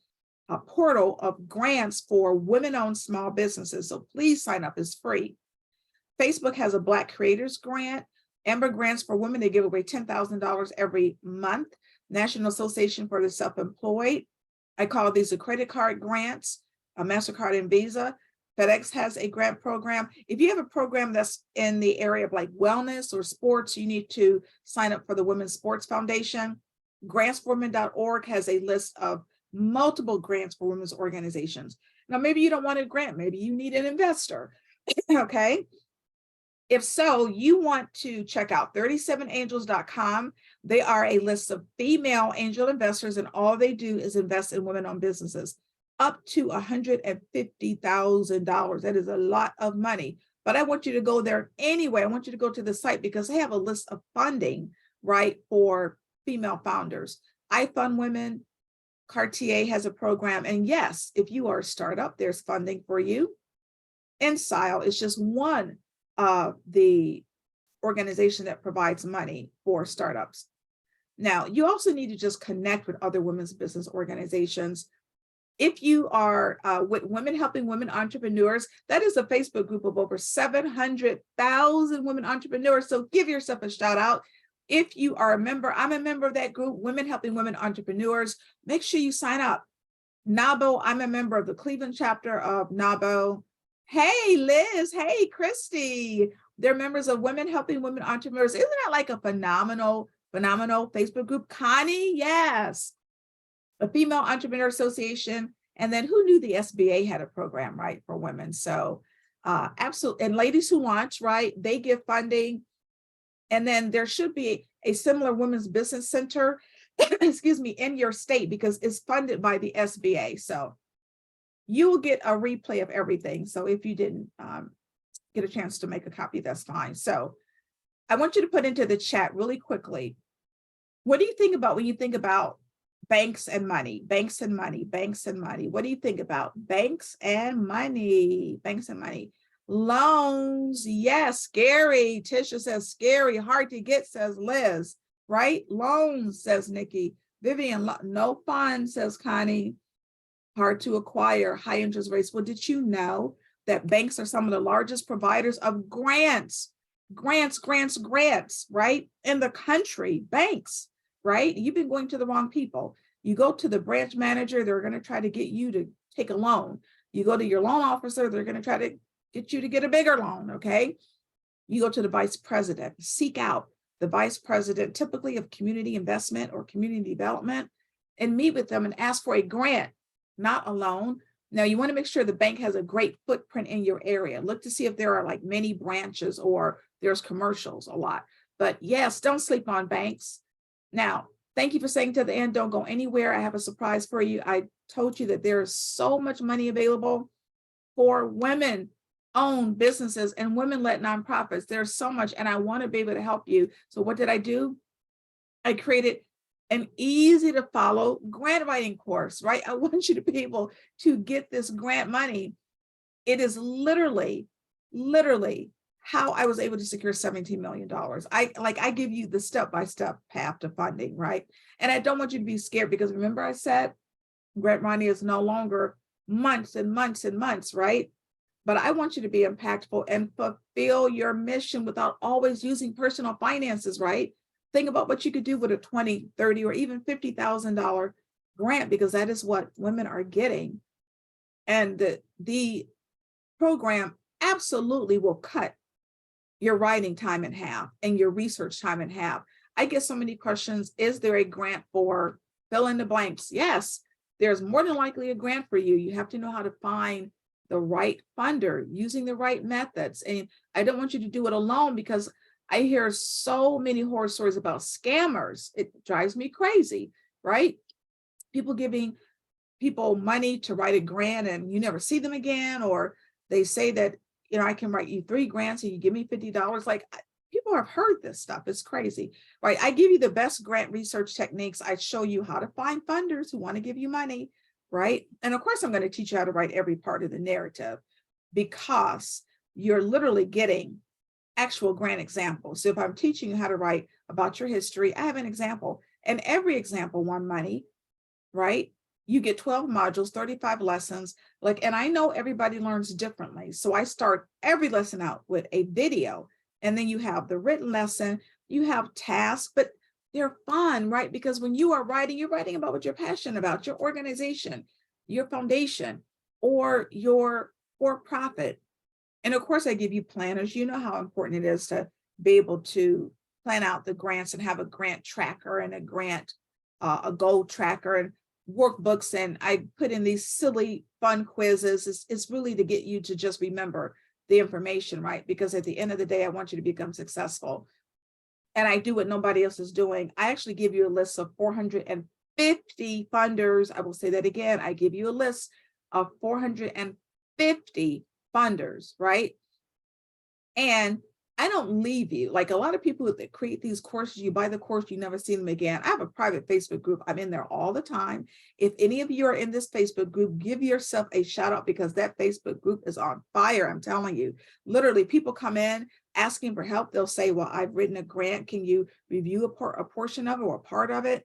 portal of grants for women-owned small businesses. So please sign up, it's free. Facebook has a Black Creators Grant. Amber Grants for Women, they give away $10,000 every month. National Association for the Self-Employed, I call these the credit card grants, a MasterCard and Visa. FedEx has a grant program. If you have a program that's in the area of like wellness or sports, you need to sign up for the Women's Sports Foundation. Grantsforwomen.org has a list of multiple grants for women's organizations. Now, maybe you don't want a grant, maybe you need an investor, okay? If so, you want to check out 37angels.com. They are a list of female angel investors, and all they do is invest in women-owned businesses. Up to $150,000. That is a lot of money. But I want you to go there anyway. I want you to go to the site because they have a list of funding, right, for female founders. I Fund Women, Cartier has a program. And yes, if you are a startup, there's funding for you. InSile is just one of the organization that provides money for startups. Now, you also need to just connect with other women's business organizations. If you are with Women Helping Women Entrepreneurs, that is a Facebook group of over 700,000 women entrepreneurs. So give yourself a shout out. If you are a member, I'm a member of that group, Women Helping Women Entrepreneurs. Make sure you sign up. NABO, I'm a member of the Cleveland chapter of NABO. Hey, Liz. Hey, Christy. They're members of Women Helping Women Entrepreneurs. Isn't that like a phenomenal Facebook group? Connie, yes. A Female Entrepreneur Association. And then who knew the SBA had a program, right, for women? So absolutely. And Ladies Who Launch, right, they give funding. And then there should be a similar women's business center, excuse me, in your state because it's funded by the SBA. So you will get a replay of everything. So if you didn't get a chance to make a copy, that's fine. So I want you to put into the chat really quickly, what do you think about when you think about banks and money, banks and money, banks and money? What do you think about banks and money, banks and money? Loans, yes, scary. Tisha says scary, hard to get, says Liz, right? Loans, says Nikki. Vivian, no fun, says Connie. Hard to acquire, high interest rates. Well, did you know that banks are some of the largest providers of grants, right? In the country, banks, right? You've been going to the wrong people. You go to the branch manager, they're going to try to get you to take a loan. You go to your loan officer, they're going to try to get you to get a bigger loan, okay? You go to the vice president, seek out the vice president, typically of community investment or community development, and meet with them and ask for a grant, not a loan. Now, you want to make sure the bank has a great footprint in your area. Look to see if there are like many branches or there's commercials a lot. But yes, don't sleep on banks. Now, thank you for saying to the end, don't go anywhere. I have a surprise for you. I told you that there is so much money available for women-owned businesses and women-led nonprofits. There's so much, and I want to be able to help you. So what did I do? I created an easy to follow grant writing course, right? I want you to be able to get this grant money. It is literally how I was able to secure $17 million. I give you the step-by-step path to funding, right? And I don't want you to be scared because remember I said grant money is no longer months and months and months, right? But I want you to be impactful and fulfill your mission without always using personal finances, right? Think about what you could do with a $20, $30, or even $50,000 grant, because that is what women are getting. And the program absolutely will cut your writing time in half and your research time in half. I get so many questions. Is there a grant for fill in the blanks? Yes, there's more than likely a grant for you. You have to know how to find the right funder using the right methods. And I don't want you to do it alone because I hear so many horror stories about scammers. It drives me crazy, right? People giving people money to write a grant and you never see them again, or they say that, you know, I can write you 3 grants and you give me $50. Like, people have heard this stuff. It's crazy, right? I give you the best grant research techniques. I show you how to find funders who want to give you money, right? And of course, I'm going to teach you how to write every part of the narrative because you're literally getting actual grant examples. So if I'm teaching you how to write about your history, I have an example, and every example won money, right? You get 12 modules, 35 lessons, and I know everybody learns differently. So I start every lesson out with a video, and then you have the written lesson, you have tasks, but they're fun, right? Because when you are writing, you're writing about what you're passionate about, your organization, your foundation, or your for-profit. And of course, I give you planners. You know how important it is to be able to plan out the grants and have a grant tracker and a goal tracker and workbooks. And I put in these silly, fun quizzes. It's really to get you to just remember the information, right? Because at the end of the day, I want you to become successful. And I do what nobody else is doing. I actually give you a list of 450 funders. I will say that again. I give you a list of 450 funders, right? And I don't leave you. Like a lot of people that create these courses, you buy the course, you never see them again. I have a private Facebook group. I'm in there all the time. If any of you are in this Facebook group, give yourself a shout out because that Facebook group is on fire. I'm telling you, literally people come in asking for help. They'll say, well, I've written a grant. Can you review a portion of it or a part of it?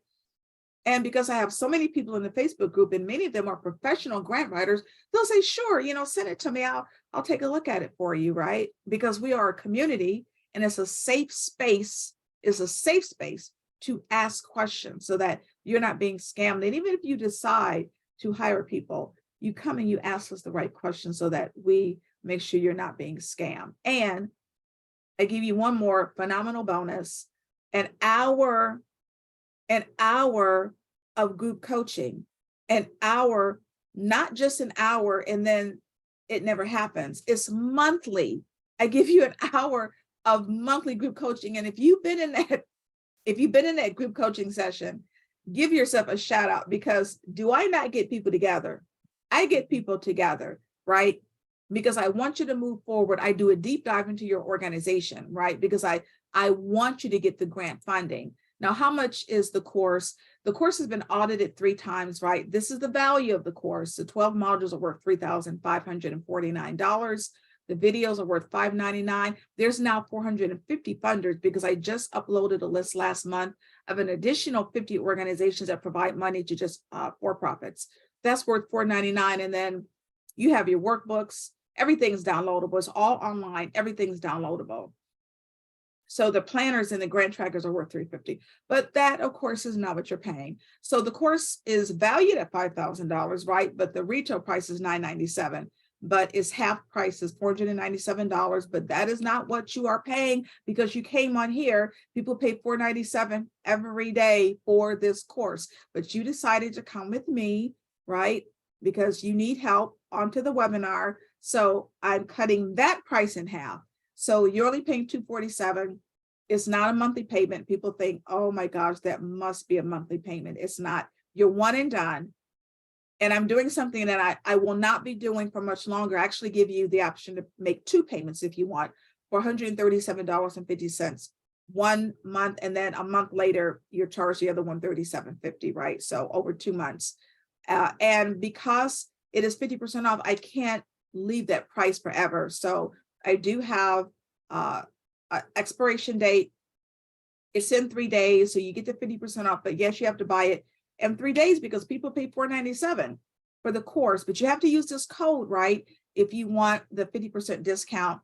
And because I have so many people in the Facebook group and many of them are professional grant writers, they'll say, sure, send it to me. I'll take a look at it for you, right? Because we are a community and it's a safe space. It's a safe space to ask questions so that you're not being scammed. And even if you decide to hire people, you come and you ask us the right questions so that we make sure you're not being scammed. And I give you one more phenomenal bonus, an hour of group coaching, an hour, not just an hour, and then it never happens. It's monthly. I give you an hour of monthly group coaching. And if you've been in that group coaching session, give yourself a shout out because do I not get people together I get people together, right? Because I want you to move forward. I do a deep dive into your organization, right? Because I want you to get the grant funding. Now, how much is the course? The course has been audited 3 times, right? This is the value of the course. The 12 modules are worth $3,549. The videos are worth $599. There's now 450 funders because I just uploaded a list last month of an additional 50 organizations that provide money to just for-profits. That's worth $499. And then you have your workbooks. Everything's downloadable. It's all online. Everything's downloadable. So the planners and the grant trackers are worth $350, but that of course is not what you're paying. So the course is valued at $5,000, right? But the retail price is $997, but its half price is $497. But that is not what you are paying because you came on here. People pay $497 every day for this course, but you decided to come with me, right? Because you need help onto the webinar. So I'm cutting that price in half. So you're only paying $247. It's not a monthly payment. People think, oh my gosh, that must be a monthly payment. It's not. You're one and done. And I'm doing something that I will not be doing for much longer. I actually give you the option to make 2 payments if you want for $137.50 1 month. And then a month later, you're charged the other one $37.50, right? So over 2 months. And because it is 50% off, I can't leave that price forever. So I do have an expiration date. It's in 3 days, so you get the 50% off, but yes, you have to buy it in 3 days because people pay $497 for the course, but you have to use this code, right? If you want the 50% discount,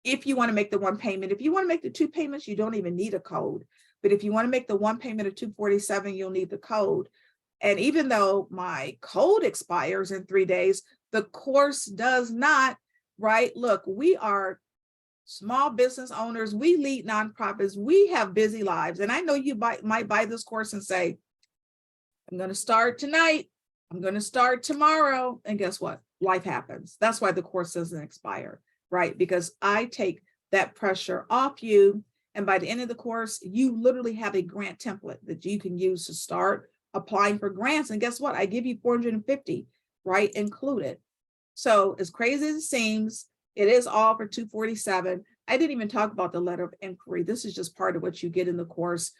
if you want to make the 1 payment. If you want to make the 2 payments, you don't even need a code. But if you want to make the 1 payment of $247, you'll need the code. And even though my code expires in 3 days, the course does not. Right? Look, we are small business owners. We lead nonprofits. We have busy lives. And I know you might buy this course and say, I'm going to start tonight. I'm going to start tomorrow. And guess what? Life happens. That's why the course doesn't expire, right? Because I take that pressure off you. And by the end of the course, you literally have a grant template that you can use to start applying for grants. And guess what? I give you 450, right? Included. So as crazy as it seems, it is all for $247. I didn't even talk about the letter of inquiry. This is just part of what you get in the course.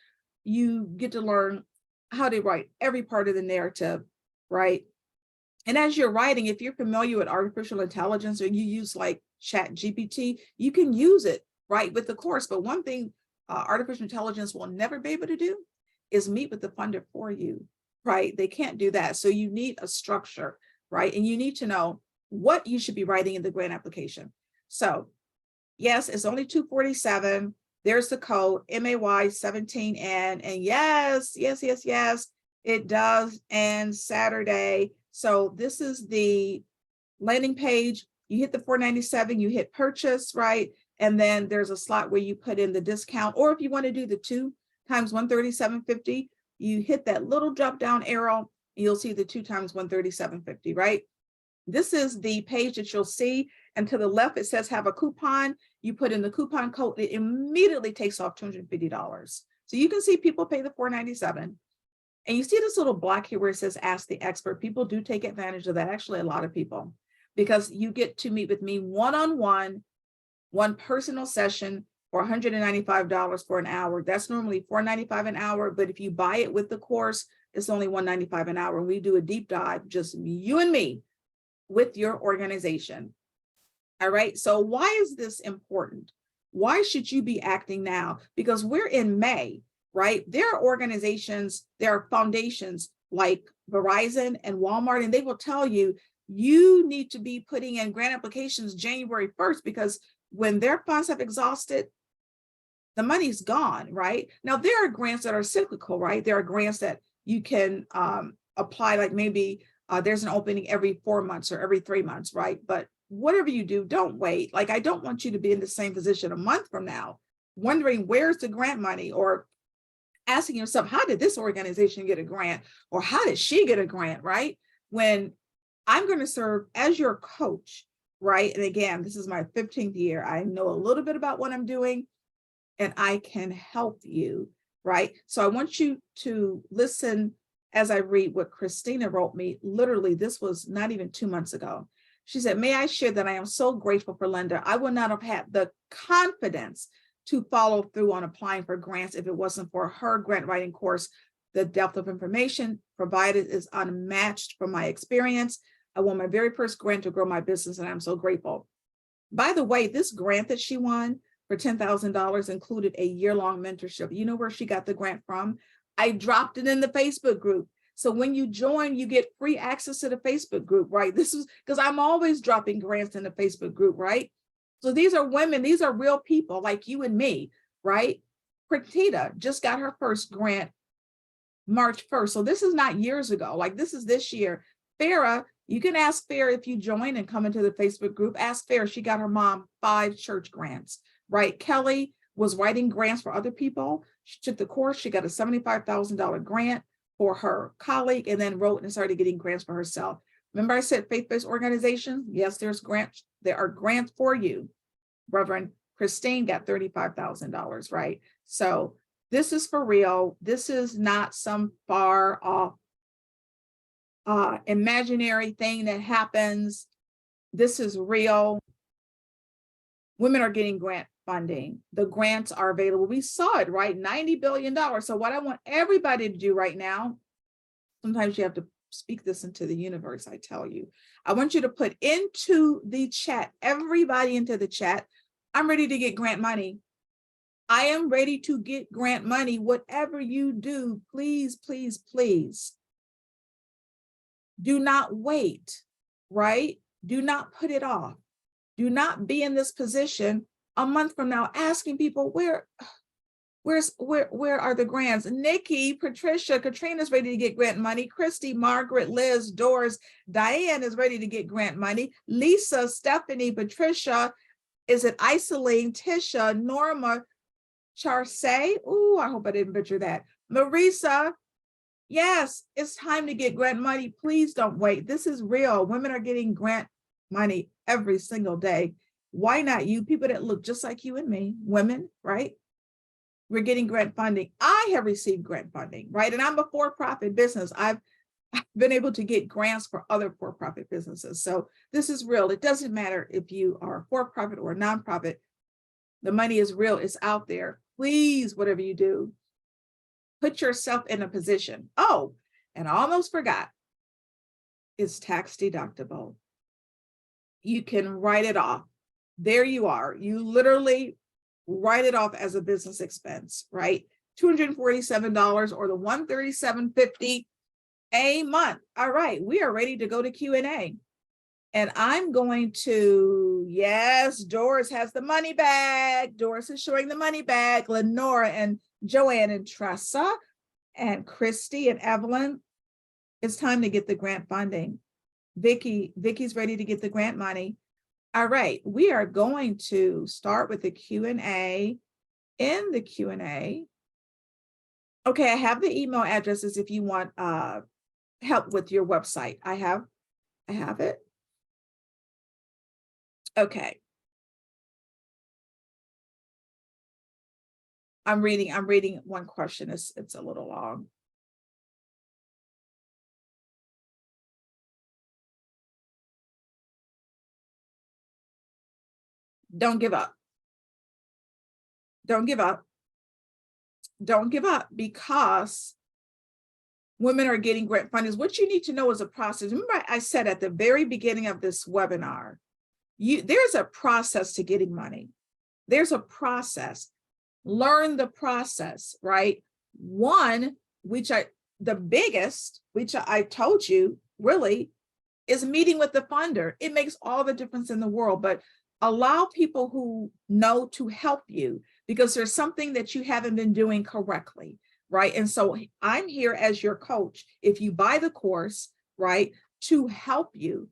You get to learn how to write every part of the narrative, right? And as you're writing, if you're familiar with artificial intelligence or you use like ChatGPT, you can use it, right, with the course. But one thing artificial intelligence will never be able to do is meet with the funder for you, right? They can't do that. So you need a structure, right? And you need to know what you should be writing in the grant application. So yes, it's only $247. There's the code MAY17N. And yes, it does end Saturday. So this is the landing page. You hit the $497, you hit purchase, right? And then there's a slot where you put in the discount. Or if you want to do the 2 times $137.50, you hit that little drop down arrow, and you'll see the 2 times $137.50, right? This is the page that you'll see, and to the left, it says have a coupon. You put in the coupon code, it immediately takes off $250. So you can see people pay the $497. And you see this little block here where it says ask the expert. People do take advantage of that, actually a lot of people, because you get to meet with me one-on-one, 1 personal session for $195 for an hour. That's normally $495 an hour, but if you buy it with the course, it's only $195 an hour. And we do a deep dive, just you and me, with your organization. All right. So why is this important? Why should you be acting now? Because we're in May, right? There are organizations, there are foundations like Verizon and Walmart, and they will tell you, you need to be putting in grant applications January 1st, because when their funds have exhausted, the money's gone, right? Now, there are grants that are cyclical, right? There are grants that you can apply, like maybe there's an opening every 4 months or every 3 months, right? But whatever you do, don't wait. Like, I don't want you to be in the same position a month from now, wondering where's the grant money, or asking yourself, how did this organization get a grant? Or how did she get a grant, right? When I'm going to serve as your coach, right? And again, this is my 15th year. I know a little bit about what I'm doing, and I can help you, right? So I want you to listen as I read what Christina wrote me, literally, this was not even 2 months ago. She said, may I share that I am so grateful for Linda. I would not have had the confidence to follow through on applying for grants if it wasn't for her grant writing course. The depth of information provided is unmatched from my experience. I won my very first grant to grow my business, and I'm so grateful. By the way, this grant that she won for $10,000 included a year-long mentorship. You know where she got the grant from? I dropped it in the Facebook group. So when you join, you get free access to the Facebook group, right? This is because I'm always dropping grants in the Facebook group, right? So these are women, these are real people like you and me, right? Pratita just got her first grant March 1st. So this is not years ago, like this is this year. Farah, you can ask Farah if you join and come into the Facebook group. Ask Farah, she got her mom 5 church grants, right? Kelly was writing grants for other people. She took the course, she got a $75,000 grant for her colleague and then wrote and started getting grants for herself. Remember I said faith-based organizations? Yes, there's grants. There are grants for you. Reverend Christine got $35,000, right? So this is for real. This is not some far off imaginary thing that happens. This is real. Women are getting grant funding. The grants are available. We saw it, right? $90 billion. So what I want everybody to do right now, sometimes you have to speak this into the universe, I tell you. I want you to put into the chat, everybody into the chat, I'm ready to get grant money. I am ready to get grant money. Whatever you do, please, please, please. Do not wait, right? Do not put it off. Do not be in this position a month from now asking people, where are the grants? Nikki, Patricia, Katrina's ready to get grant money. Christy, Margaret, Liz, Doris, Diane is ready to get grant money. Lisa, Stephanie, Patricia, is it Isoline, Tisha, Norma, Charsay? Ooh, I hope I didn't butcher that. Marisa, yes, it's time to get grant money. Please don't wait. This is real. Women are getting grant money every single day. Why not you? People that look just like you and me, women, right? We're getting grant funding. I have received grant funding, right? And I'm a for-profit business. I've been able to get grants for other for-profit businesses. So this is real. It doesn't matter if you are for-profit or nonprofit. The money is real. It's out there. Please, whatever you do, put yourself in a position. Oh, and I almost forgot. It's tax deductible. You can write it off. There you are. You literally write it off as a business expense, right? $247 or the $137.50 a month. All right, we are ready to go to Q&A. And I'm going to, yes, Doris has the money bag. Doris is showing the money bag. Lenora and Joanne and Tressa and Christy and Evelyn. It's time to get the grant funding. Vicky's ready to get the grant money. All right, we are going to start with the Q&A. In the Q&A, okay, I have the email addresses if you want help with your website. I have it. Okay. I'm reading one question. It's a little long. Don't give up. Don't give up. Don't give up, because women are getting grant funding. What you need to know is a process. Remember, I said at the very beginning of this webinar, there's a process to getting money. There's a process. Learn the process, right? One, the biggest, which I told you, really, is meeting with the funder. It makes all the difference in the world, but allow people who know to help you, because there's something that you haven't been doing correctly, right? And so I'm here as your coach. If you buy the course, right, to help you.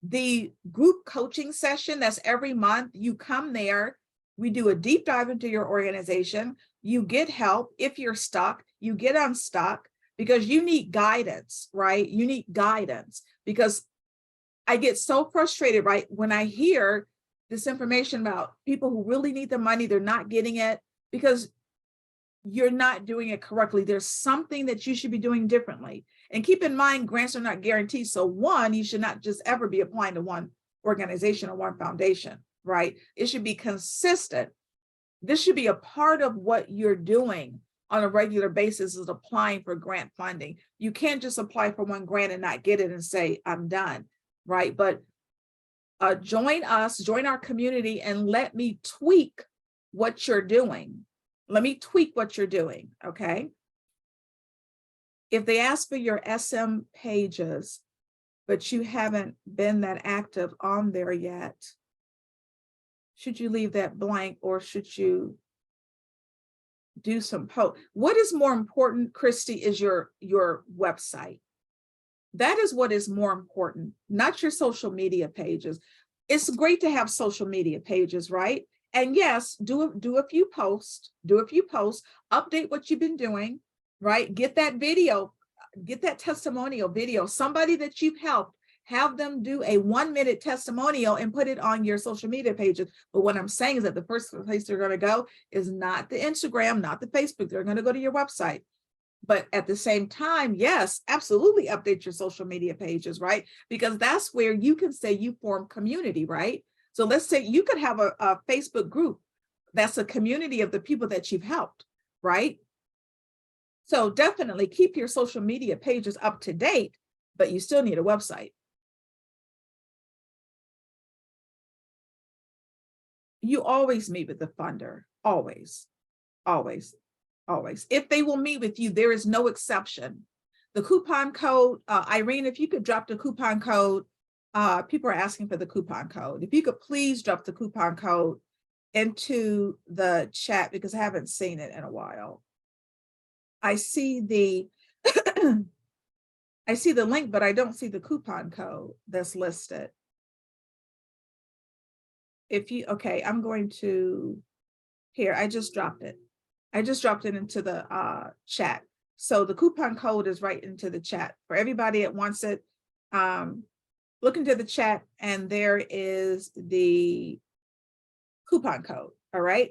The group coaching session, that's every month, you come there, we do a deep dive into your organization, you get help. If you're stuck, you get unstuck, because you need guidance, right? You need guidance, because I get so frustrated, right, when I hear this information about people who really need the money, they're not getting it, because you're not doing it correctly. There's something that you should be doing differently. And keep in mind, grants are not guaranteed. So one, you should not just ever be applying to one organization or one foundation, right? It should be consistent. This should be a part of what you're doing on a regular basis, is applying for grant funding. You can't just apply for one grant and not get it and say, I'm done, right? But join us, join our community, and let me tweak what you're doing. Let me tweak what you're doing, okay? If they ask for your SM pages, but you haven't been that active on there yet, should you leave that blank, or should you do some post? What is more important, Christy, is your website. That is what is more important, not your social media pages. It's great to have social media pages, right? And yes, do a few posts, update what you've been doing, right? Get that video, get that testimonial video, somebody that you've helped, have them do a 1-minute testimonial and put it on your social media pages. But what I'm saying is that the first place they're going to go is not the Instagram, not the Facebook. They're going to go to your website. But at the same time, yes, absolutely update your social media pages, right? Because that's where you can say you form community, right? So let's say you could have a Facebook group that's a community of the people that you've helped, right? So definitely keep your social media pages up to date, but you still need a website. You always meet with the funder, always, always, always. If they will meet with you, there is no exception. The coupon code, Irene, if you could drop the coupon code, people are asking for the coupon code. If you could please drop the coupon code into the chat, because I haven't seen it in a while. I see the I see the link, but I don't see the coupon code that's listed. If you, okay, I'm going to, here, I just dropped it. I just dropped it into the chat. So the coupon code is right into the chat. For everybody that wants it, look into the chat and there is the coupon code, all right?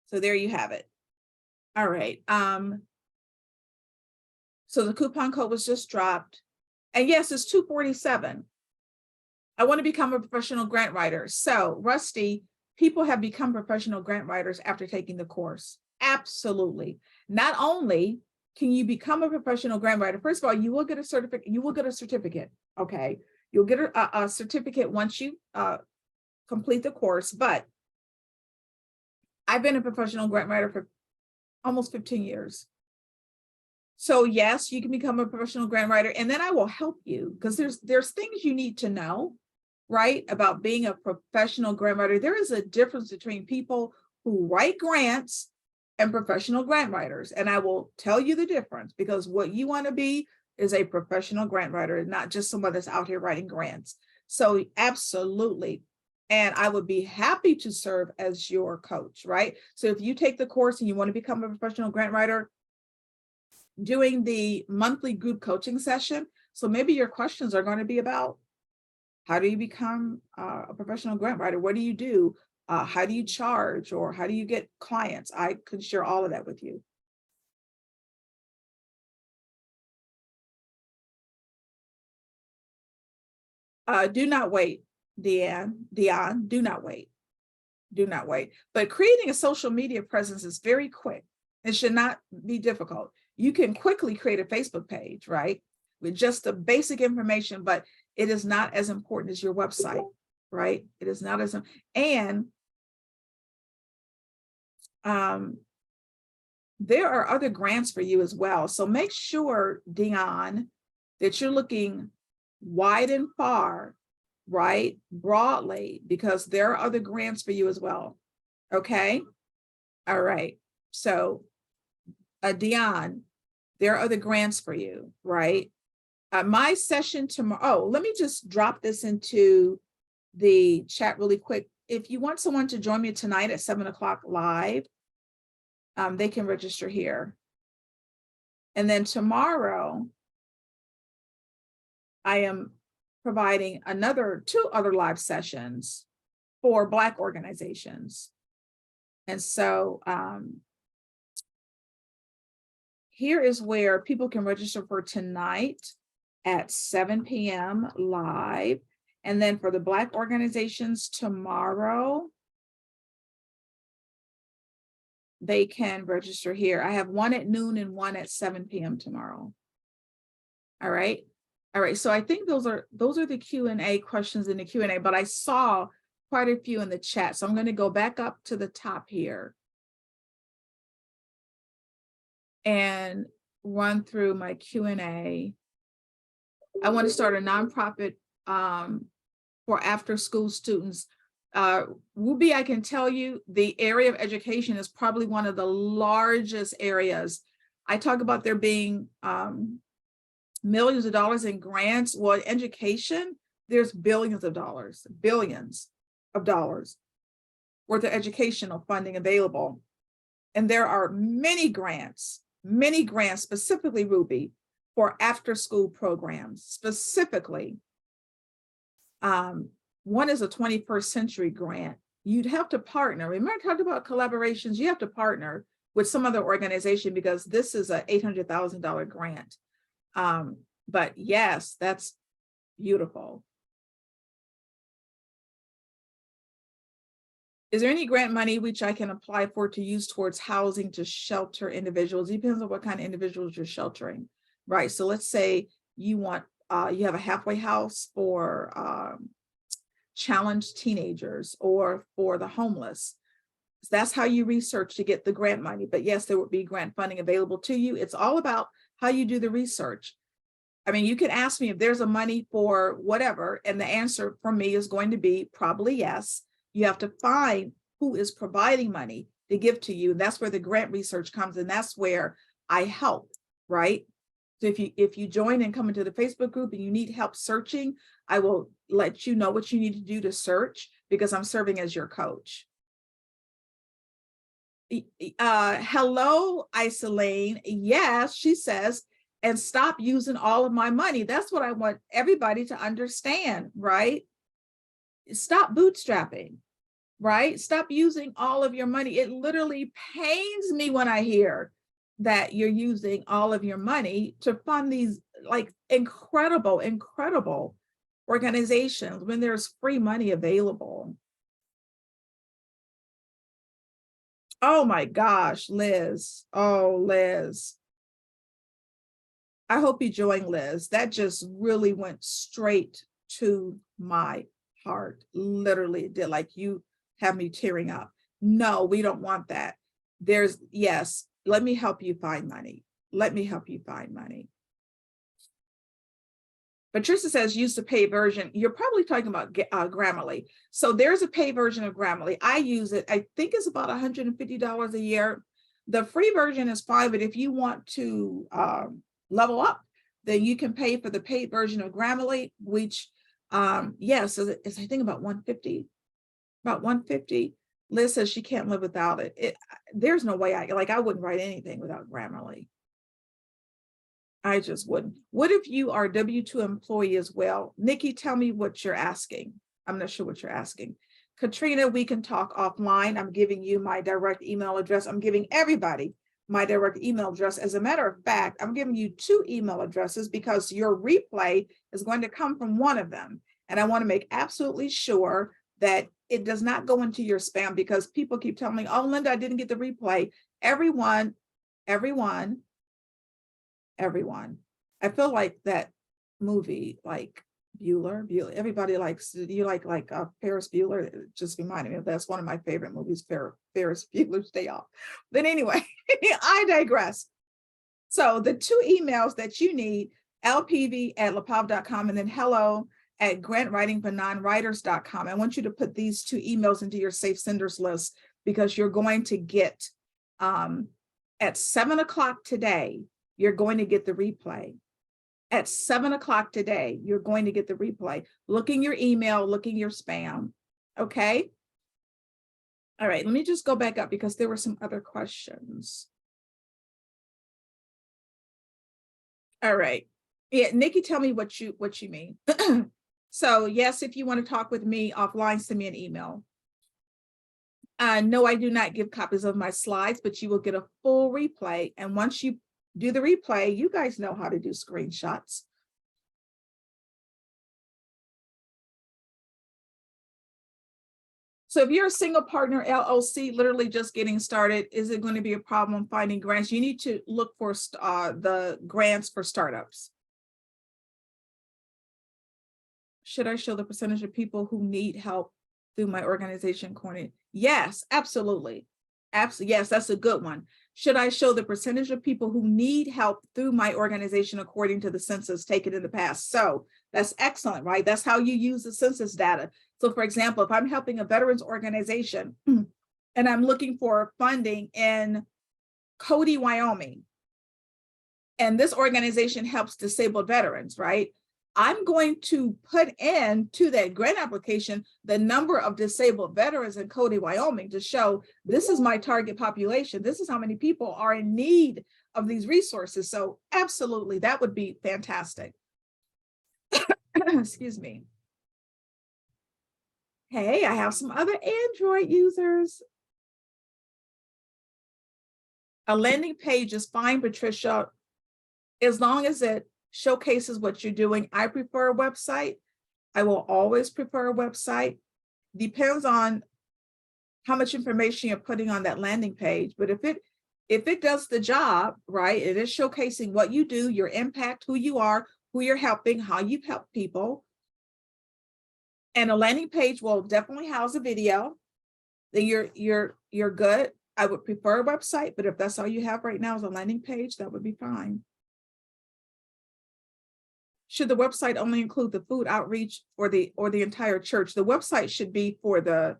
So there you have it. All right. So the coupon code was just dropped. And yes, it's 247. I want to become a professional grant writer. So Rusty, people have become professional grant writers after taking the course. Absolutely. Not only can you become a professional grant writer, first of all, you will get a certificate. You will get a certificate. Okay. You'll get a certificate once you complete the course. But I've been a professional grant writer for almost 15 years. So yes, you can become a professional grant writer, and then I will help you, because there's things you need to know, right, about being a professional grant writer. There is a difference between people who write grants and professional grant writers. And I will tell you the difference, because what you want to be is a professional grant writer, not just someone that's out here writing grants. So absolutely. And I would be happy to serve as your coach, right? So if you take the course and you want to become a professional grant writer, doing the monthly group coaching session. So maybe your questions are going to be about, how do you become a professional grant writer? What do you do? How do you charge? Or how do you get clients? I could share all of that with you. Do not wait, Dion, do not wait. Do not wait. But creating a social media presence is very quick. It should not be difficult. You can quickly create a Facebook page, right? With just the basic information, but it is not as important as your website, right? It is not as, and there are other grants for you as well. So make sure, Dion, that you're looking wide and far, right? Broadly, because there are other grants for you as well. Okay. All right. So Dion, there are other grants for you, right? My session tomorrow, oh, let me just drop this into the chat really quick. If you want someone to join me tonight at 7 o'clock live, they can register here. And then tomorrow, I am providing two other live sessions for Black organizations. And so here is where people can register for tonight at 7 p.m. live. And then for the Black organizations tomorrow, they can register here. I have one at noon and one at 7 p.m. tomorrow. All right. All right. So I think those are the Q&A questions in the Q&A, but I saw quite a few in the chat. So I'm going to go back up to the top here and run through my Q&A. I want to start a nonprofit for after school students. Ruby, I can tell you the area of education is probably one of the largest areas. I talk about there being millions of dollars in grants. Well, education, there's billions of dollars worth of educational funding available. And there are many grants specifically, Ruby, for after school programs, specifically. One is a 21st century grant. You'd have to partner. Remember, I talked about collaborations. You have to partner with some other organization because this is an $800,000 grant. But yes, that's beautiful. Is there any grant money which I can apply for to use towards housing to shelter individuals? It depends on what kind of individuals you're sheltering, right? So let's say you want, you have a halfway house for challenged teenagers or for the homeless. That's how you research to get the grant money. But yes, there would be grant funding available to you. It's all about how you do the research. I mean, you can ask me if there's a money for whatever, and the answer from me is going to be probably yes. You have to find who is providing money to give to you. And that's where the grant research comes. And that's where I help, right? So if you join and come into the Facebook group and you need help searching, I will let you know what you need to do to search because I'm serving as your coach. Hello, Isolane. Yes, she says, and stop using all of my money. That's what I want everybody to understand, right? Stop bootstrapping, right? Stop using all of your money. It literally pains me when I hear that you're using all of your money to fund these like incredible organizations when there's free money available. Oh my gosh, Liz. Oh, Liz. I hope you join, Liz. That just really went straight to my heart. Literally did, like you have me tearing up. No, we don't want that. Yes, let me help you find money. Let me help you find money. Patricia says use the paid version. You're probably talking about Grammarly. So there's a paid version of Grammarly. I use it. I think it's about $150 a year. The free version is fine, but if you want to level up, then you can pay for the paid version of Grammarly, which yes, is I think about $150. About $150. Liz says she can't live without it. There's no way I wouldn't write anything without Grammarly. I just wouldn't. What if you are a W-2 employee as well? Nikki, tell me what you're asking. I'm not sure what you're asking. Katrina, we can talk offline. I'm giving you my direct email address. I'm giving everybody my direct email address. As a matter of fact, I'm giving you 2 email addresses because your replay is going to come from one of them. And I want to make absolutely sure that it does not go into your spam because people keep telling me, oh, Linda, I didn't get the replay. Everyone. I feel like that movie, like Bueller. Everybody likes, you like Ferris Bueller. It just reminded me of that's one of my favorite movies, Ferris Bueller's Day Off. But anyway, I digress. So the 2 emails that you need, lpv@lapov.com and then hello@grantwritingfornonwriters.com. I want you to put these 2 emails into your safe senders list because you're going to get at 7 o'clock today, you're going to get the replay. At 7 o'clock today, you're going to get the replay. Look in your email, look in your spam. Okay. All right. Let me just go back up because there were some other questions. All right. Yeah, Nikki, tell me what you mean. So yes, if you want to talk with me offline, send me an email. No, I do not give copies of my slides, but you will get a full replay. And once you do the replay. You guys know how to do screenshots. So if you're a single partner LLC, literally just getting started, is it going to be a problem finding grants? You need to look for the grants for startups. Should I show the percentage of people who need help through my organization coordinator? Yes, absolutely. Absolutely. Yes, that's a good one. Should I show the percentage of people who need help through my organization according to the census taken in the past? So that's excellent, right? That's how you use the census data. So for example, if I'm helping a veterans organization and I'm looking for funding in Cody, Wyoming, and this organization helps disabled veterans, right? I'm going to put into that grant application the number of disabled veterans in Cody, Wyoming to show this is my target population. This is how many people are in need of these resources. So absolutely, that would be fantastic. Excuse me. Hey, I have some other Android users. A landing page is fine, Patricia, as long as it showcases what you're doing. I prefer a website. I will always prefer a website. Depends on how much information you're putting on that landing page. But if it does the job, right, it is showcasing what you do, your impact, who you are, who you're helping, how you've helped people. And a landing page will definitely house a video, then you're good. I would prefer a website, but if that's all you have right now is a landing page, that would be fine. Should the website only include the food outreach or the entire church? The website should be for the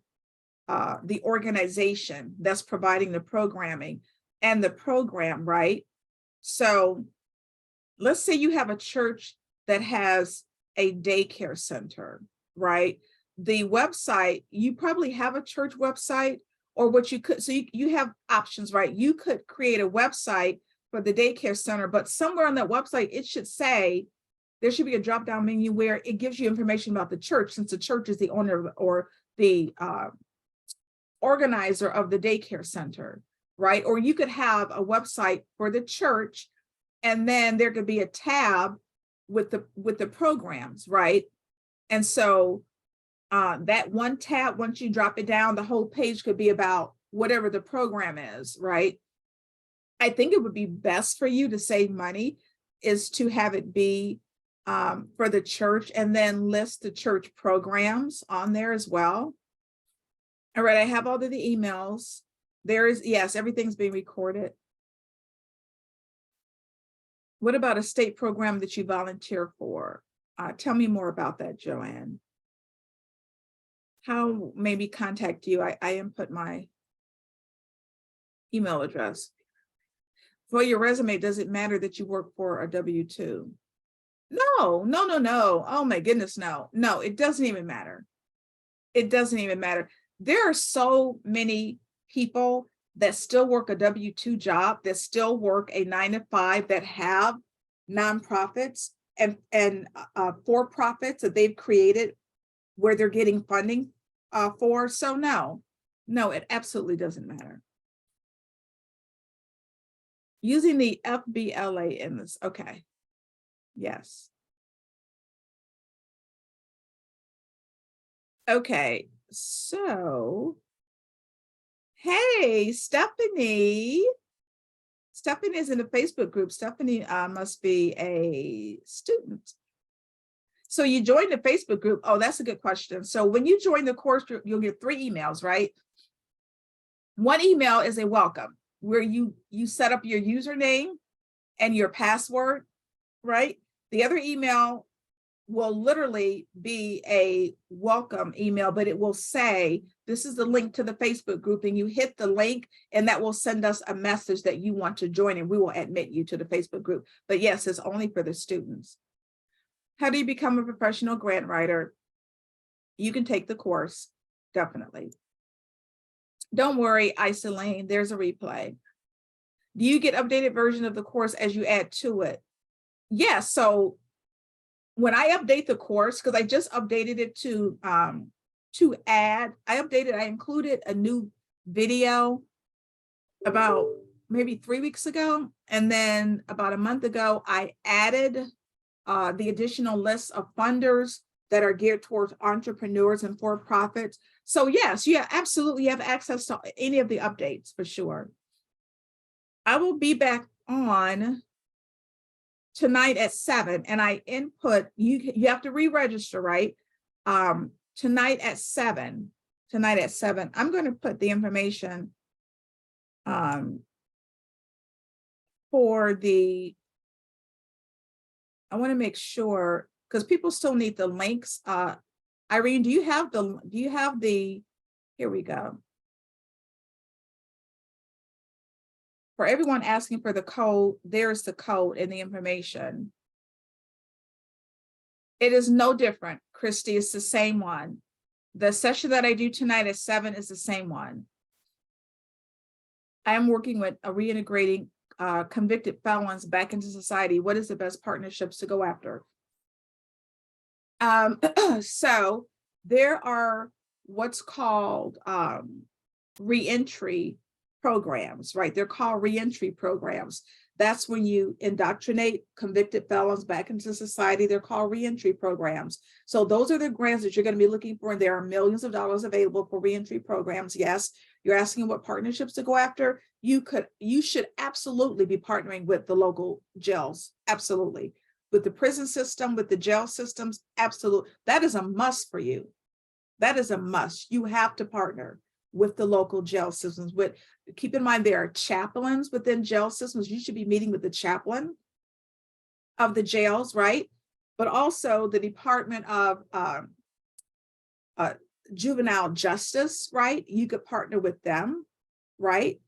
organization that's providing the programming and the program, right? So let's say you have a church that has a daycare center, right? The website, you probably have a church website, or what you could, so you have options, right? You could create a website for the daycare center, but somewhere on that website, it should say, there should be a drop-down menu where it gives you information about the church, since the church is the owner or the organizer of the daycare center, right? Or you could have a website for the church, and then there could be a tab with the programs, right? And so that one tab, once you drop it down, the whole page could be about whatever the program is, right? I think it would be best for you to save money is to have it be for the church and then list the church programs on there as well. All right, I have all of the emails. There is, yes, everything's being recorded. What about a state program that you volunteer for? Tell me more about that, Joanne. How maybe contact you? I input my email address. For your resume, does it matter that you work for a W-2? No. Oh my goodness, no. No, it doesn't even matter. It doesn't even matter. There are so many people that still work a W-2 job, that still work a 9-to-5, that have nonprofits and for-profits that they've created where they're getting funding for. So no, it absolutely doesn't matter. Using the FBLA in this, okay, yes. Okay, so, hey, Stephanie. Stephanie is in the Facebook group. Stephanie must be a student. So you joined the Facebook group. Oh, that's a good question. So when you join the course, you'll get 3 emails, right? One email is a welcome, where you set up your username and your password, right? The other email will literally be a welcome email, but it will say, this is the link to the Facebook group, and you hit the link and that will send us a message that you want to join, and we will admit you to the Facebook group. But yes, it's only for the students. How do you become a professional grant writer? You can take the course, definitely. Don't worry, Isolane, there's a replay. Do you get updated version of the course as you add to it? Yes, so when I update the course, because I just updated it to I included a new video about maybe 3 weeks ago. And then about a month ago, I added the additional list of funders that are geared towards entrepreneurs and for-profits. So yes, you absolutely have access to any of the updates for sure. I will be back on tonight at 7, and I input, you have to re-register, right? Tonight at 7, I'm going to put the information for the, I want to make sure, because people still need the links. Irene, do you have the, here we go. For everyone asking for the code, there's the code and the information. It is no different, Christy, it's the same one. The session that I do tonight at 7 is the same one. I am working with reintegrating convicted felons back into society. What is the best partnerships to go after? So there are what's called reentry programs, right? They're called reentry programs. That's when you indoctrinate convicted felons back into society. They're called reentry programs. So those are the grants that you're going to be looking for. And there are millions of dollars available for reentry programs. Yes, you're asking what partnerships to go after. You should absolutely be partnering with the local jails. Absolutely. With the prison system, with the jail systems. Absolutely. That is a must for you. That is a must. You have to partner with the local jail systems. Keep in mind, there are chaplains within jail systems. You should be meeting with the chaplain of the jails, right? But also the Department of Juvenile Justice, right? You could partner with them, right?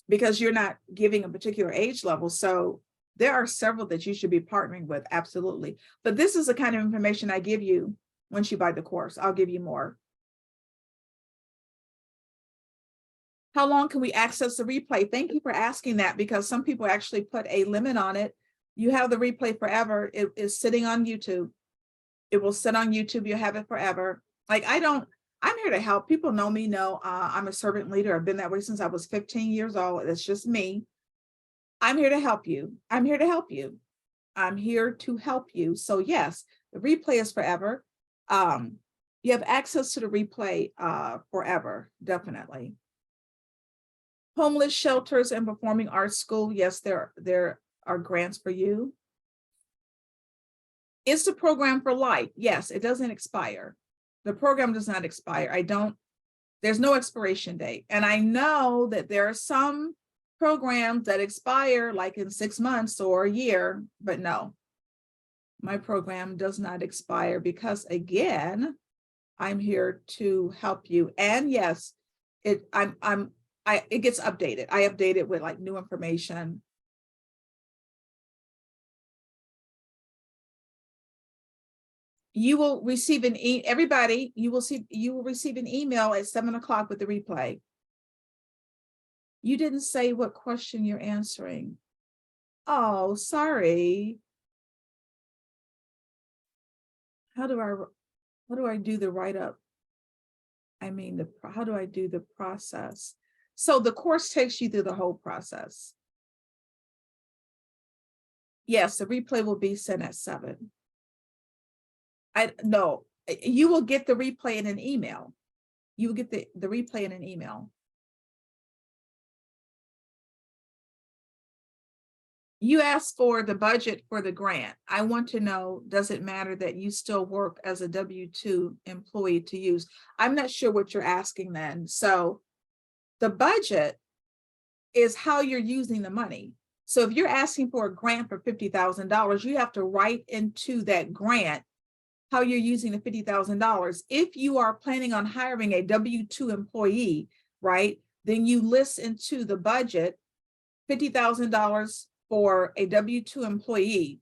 Because you're not giving a particular age level. So there are several that you should be partnering with, absolutely. But this is the kind of information I give you once you buy the course. I'll give you more. How long can we access the replay? Thank you for asking that, because some people actually put a limit on it. You have the replay forever. It is sitting on YouTube. It will sit on YouTube. You have it forever. Like I'm here to help. People know me, know I'm a servant leader. I've been that way since I was 15 years old. It's just me. I'm here to help you. I'm here to help you. I'm here to help you. So yes, the replay is forever. You have access to the replay forever, definitely. Homeless shelters and performing arts school. Yes, there are grants for you. Is the program for life? Yes, it doesn't expire. The program does not expire. There's no expiration date. And I know that there are some programs that expire like in 6 months or a year, but no, my program does not expire, because again, I'm here to help you. And yes, it gets updated. I update it with like new information. You will receive everybody, you will receive an email at 7 o'clock with the replay. You didn't say what question you're answering. Oh, sorry. How do I do the write-up? I mean, how do I do the process? So the course takes you through the whole process. Yes, the replay will be sent at 7. No, you will get the replay in an email. You will get the replay in an email. You asked for the budget for the grant. I want to know, does it matter that you still work as a W-2 employee to use? I'm not sure what you're asking then. So the budget is how you're using the money. So if you're asking for a grant for $50,000, you have to write into that grant how you're using the $50,000. If you are planning on hiring a W-2 employee, right, then you list into the budget $50,000 for a W-2 employee.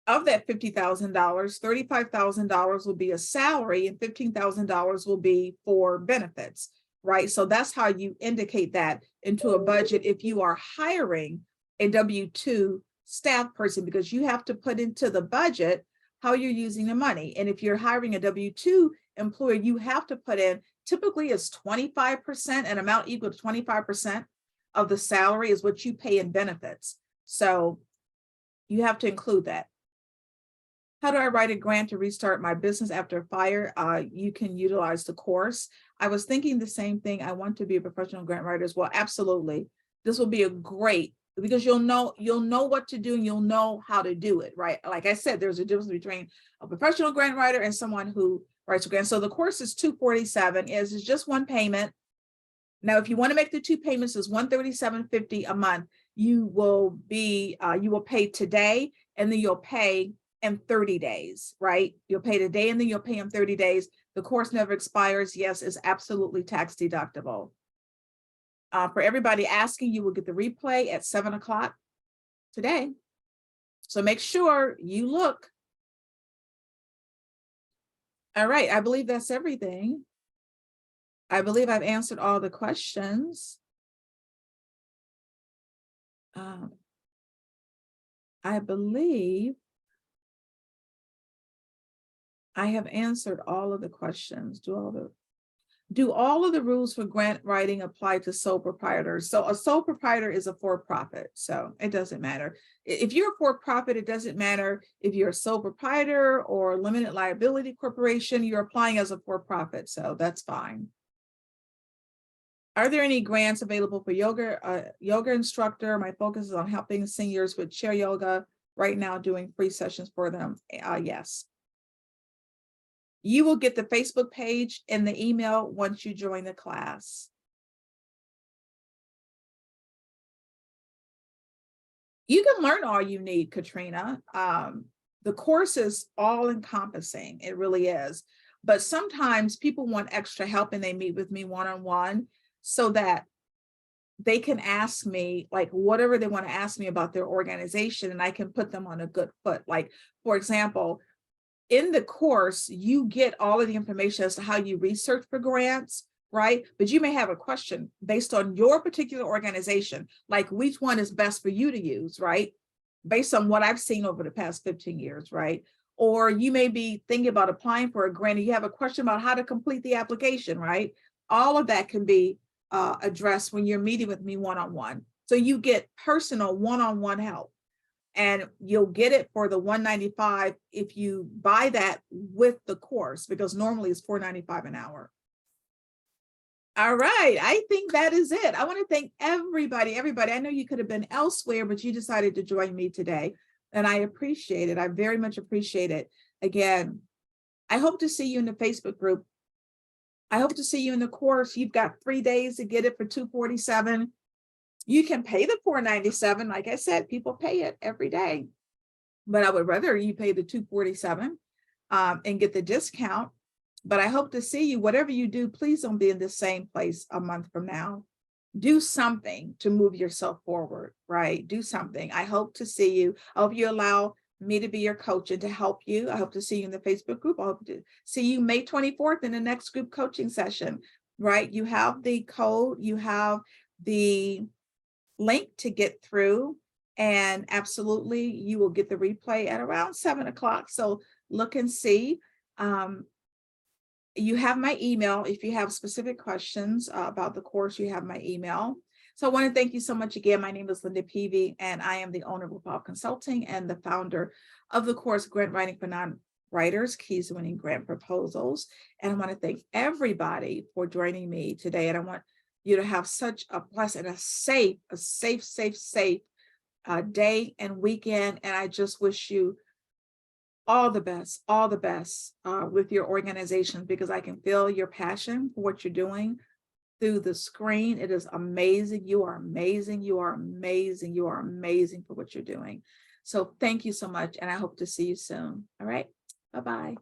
Of that $50,000, $35,000 will be a salary and $15,000 will be for benefits, right? So that's how you indicate that into a budget if you are hiring a W-2 staff person, because you have to put into the budget how you're using the money. And if you're hiring a W-2 employee, you have to put in typically is 25%, an amount equal to 25% of the salary is what you pay in benefits. So you have to include that. How do I write a grant to restart my business after a fire? You can utilize the course. I was thinking the same thing. I want to be a professional grant writer as well. Absolutely. This will be a great, because you'll know what to do and you'll know how to do it, right? Like I said, there's a difference between a professional grant writer and someone who writes a grant. So the course is $247. It's just one payment. Now, if you want to make the two payments, is $137.50 a month. You will pay today, and then you'll pay in 30 days, right? You'll pay today and then you'll pay in 30 days. The course never expires. Yes, it's absolutely tax deductible. For everybody asking, you will get the replay at 7 o'clock today. So make sure you look. All right, I believe that's everything. I believe I've answered all the questions. I believe I have answered all of the questions. Do all of the rules for grant writing apply to sole proprietors? So a sole proprietor is a for-profit, so it doesn't matter. If you're a for-profit, it doesn't matter if you're a sole proprietor or limited liability corporation, you're applying as a for-profit, so that's fine. Are there any grants available for yoga instructor? My focus is on helping seniors with chair yoga right now, doing free sessions for them. Yes. You will get the Facebook page and the email once you join the class. You can learn all you need, Katrina. The course is all encompassing. It really is. But sometimes people want extra help and they meet with me one-on-one so that they can ask me like whatever they want to ask me about their organization, and I can put them on a good foot. Like, for example, in the course, you get all of the information as to how you research for grants, right? But you may have a question based on your particular organization, like which one is best for you to use, right? Based on what I've seen over the past 15 years, right? Or you may be thinking about applying for a grant and you have a question about how to complete the application, right? All of that can be addressed when you're meeting with me one-on-one. So you get personal one-on-one help. And you'll get it for the $195 if you buy that with the course, because normally it's $495 an hour. All right, I think that is it. I want to thank everybody. I know you could have been elsewhere, but you decided to join me today. And I appreciate it. I very much appreciate it. Again, I hope to see you in the Facebook group. I hope to see you in the course. You've got 3 days to get it for $247. You can pay the $497. Like I said, people pay it every day, but I would rather you pay the $247 and get the discount. But I hope to see you. Whatever you do, please don't be in the same place a month from now. Do something to move yourself forward, right? Do something. I hope to see you. I hope you allow me to be your coach and to help you. I hope to see you in the Facebook group. I hope to see you May 24th in the next group coaching session, right? You have the code, you have the link to get through, and absolutely you will get the replay at around 7 o'clock. So look and see. You have my email. If you have specific questions about the course, you have my email. So I want to thank you so much again. My name is Linda Peavy, and I am the owner of Evolve Consulting and the founder of the course Grant Writing for Non-Writers, Keys to Winning Grant Proposals. And I want to thank everybody for joining me today. And I want you to have such a blessed and a safe day and weekend. And I just wish you all the best with your organization, because I can feel your passion for what you're doing through the screen. It is amazing. You are amazing. You are amazing. You are amazing for what you're doing. So thank you so much. And I hope to see you soon. All right. Bye-bye.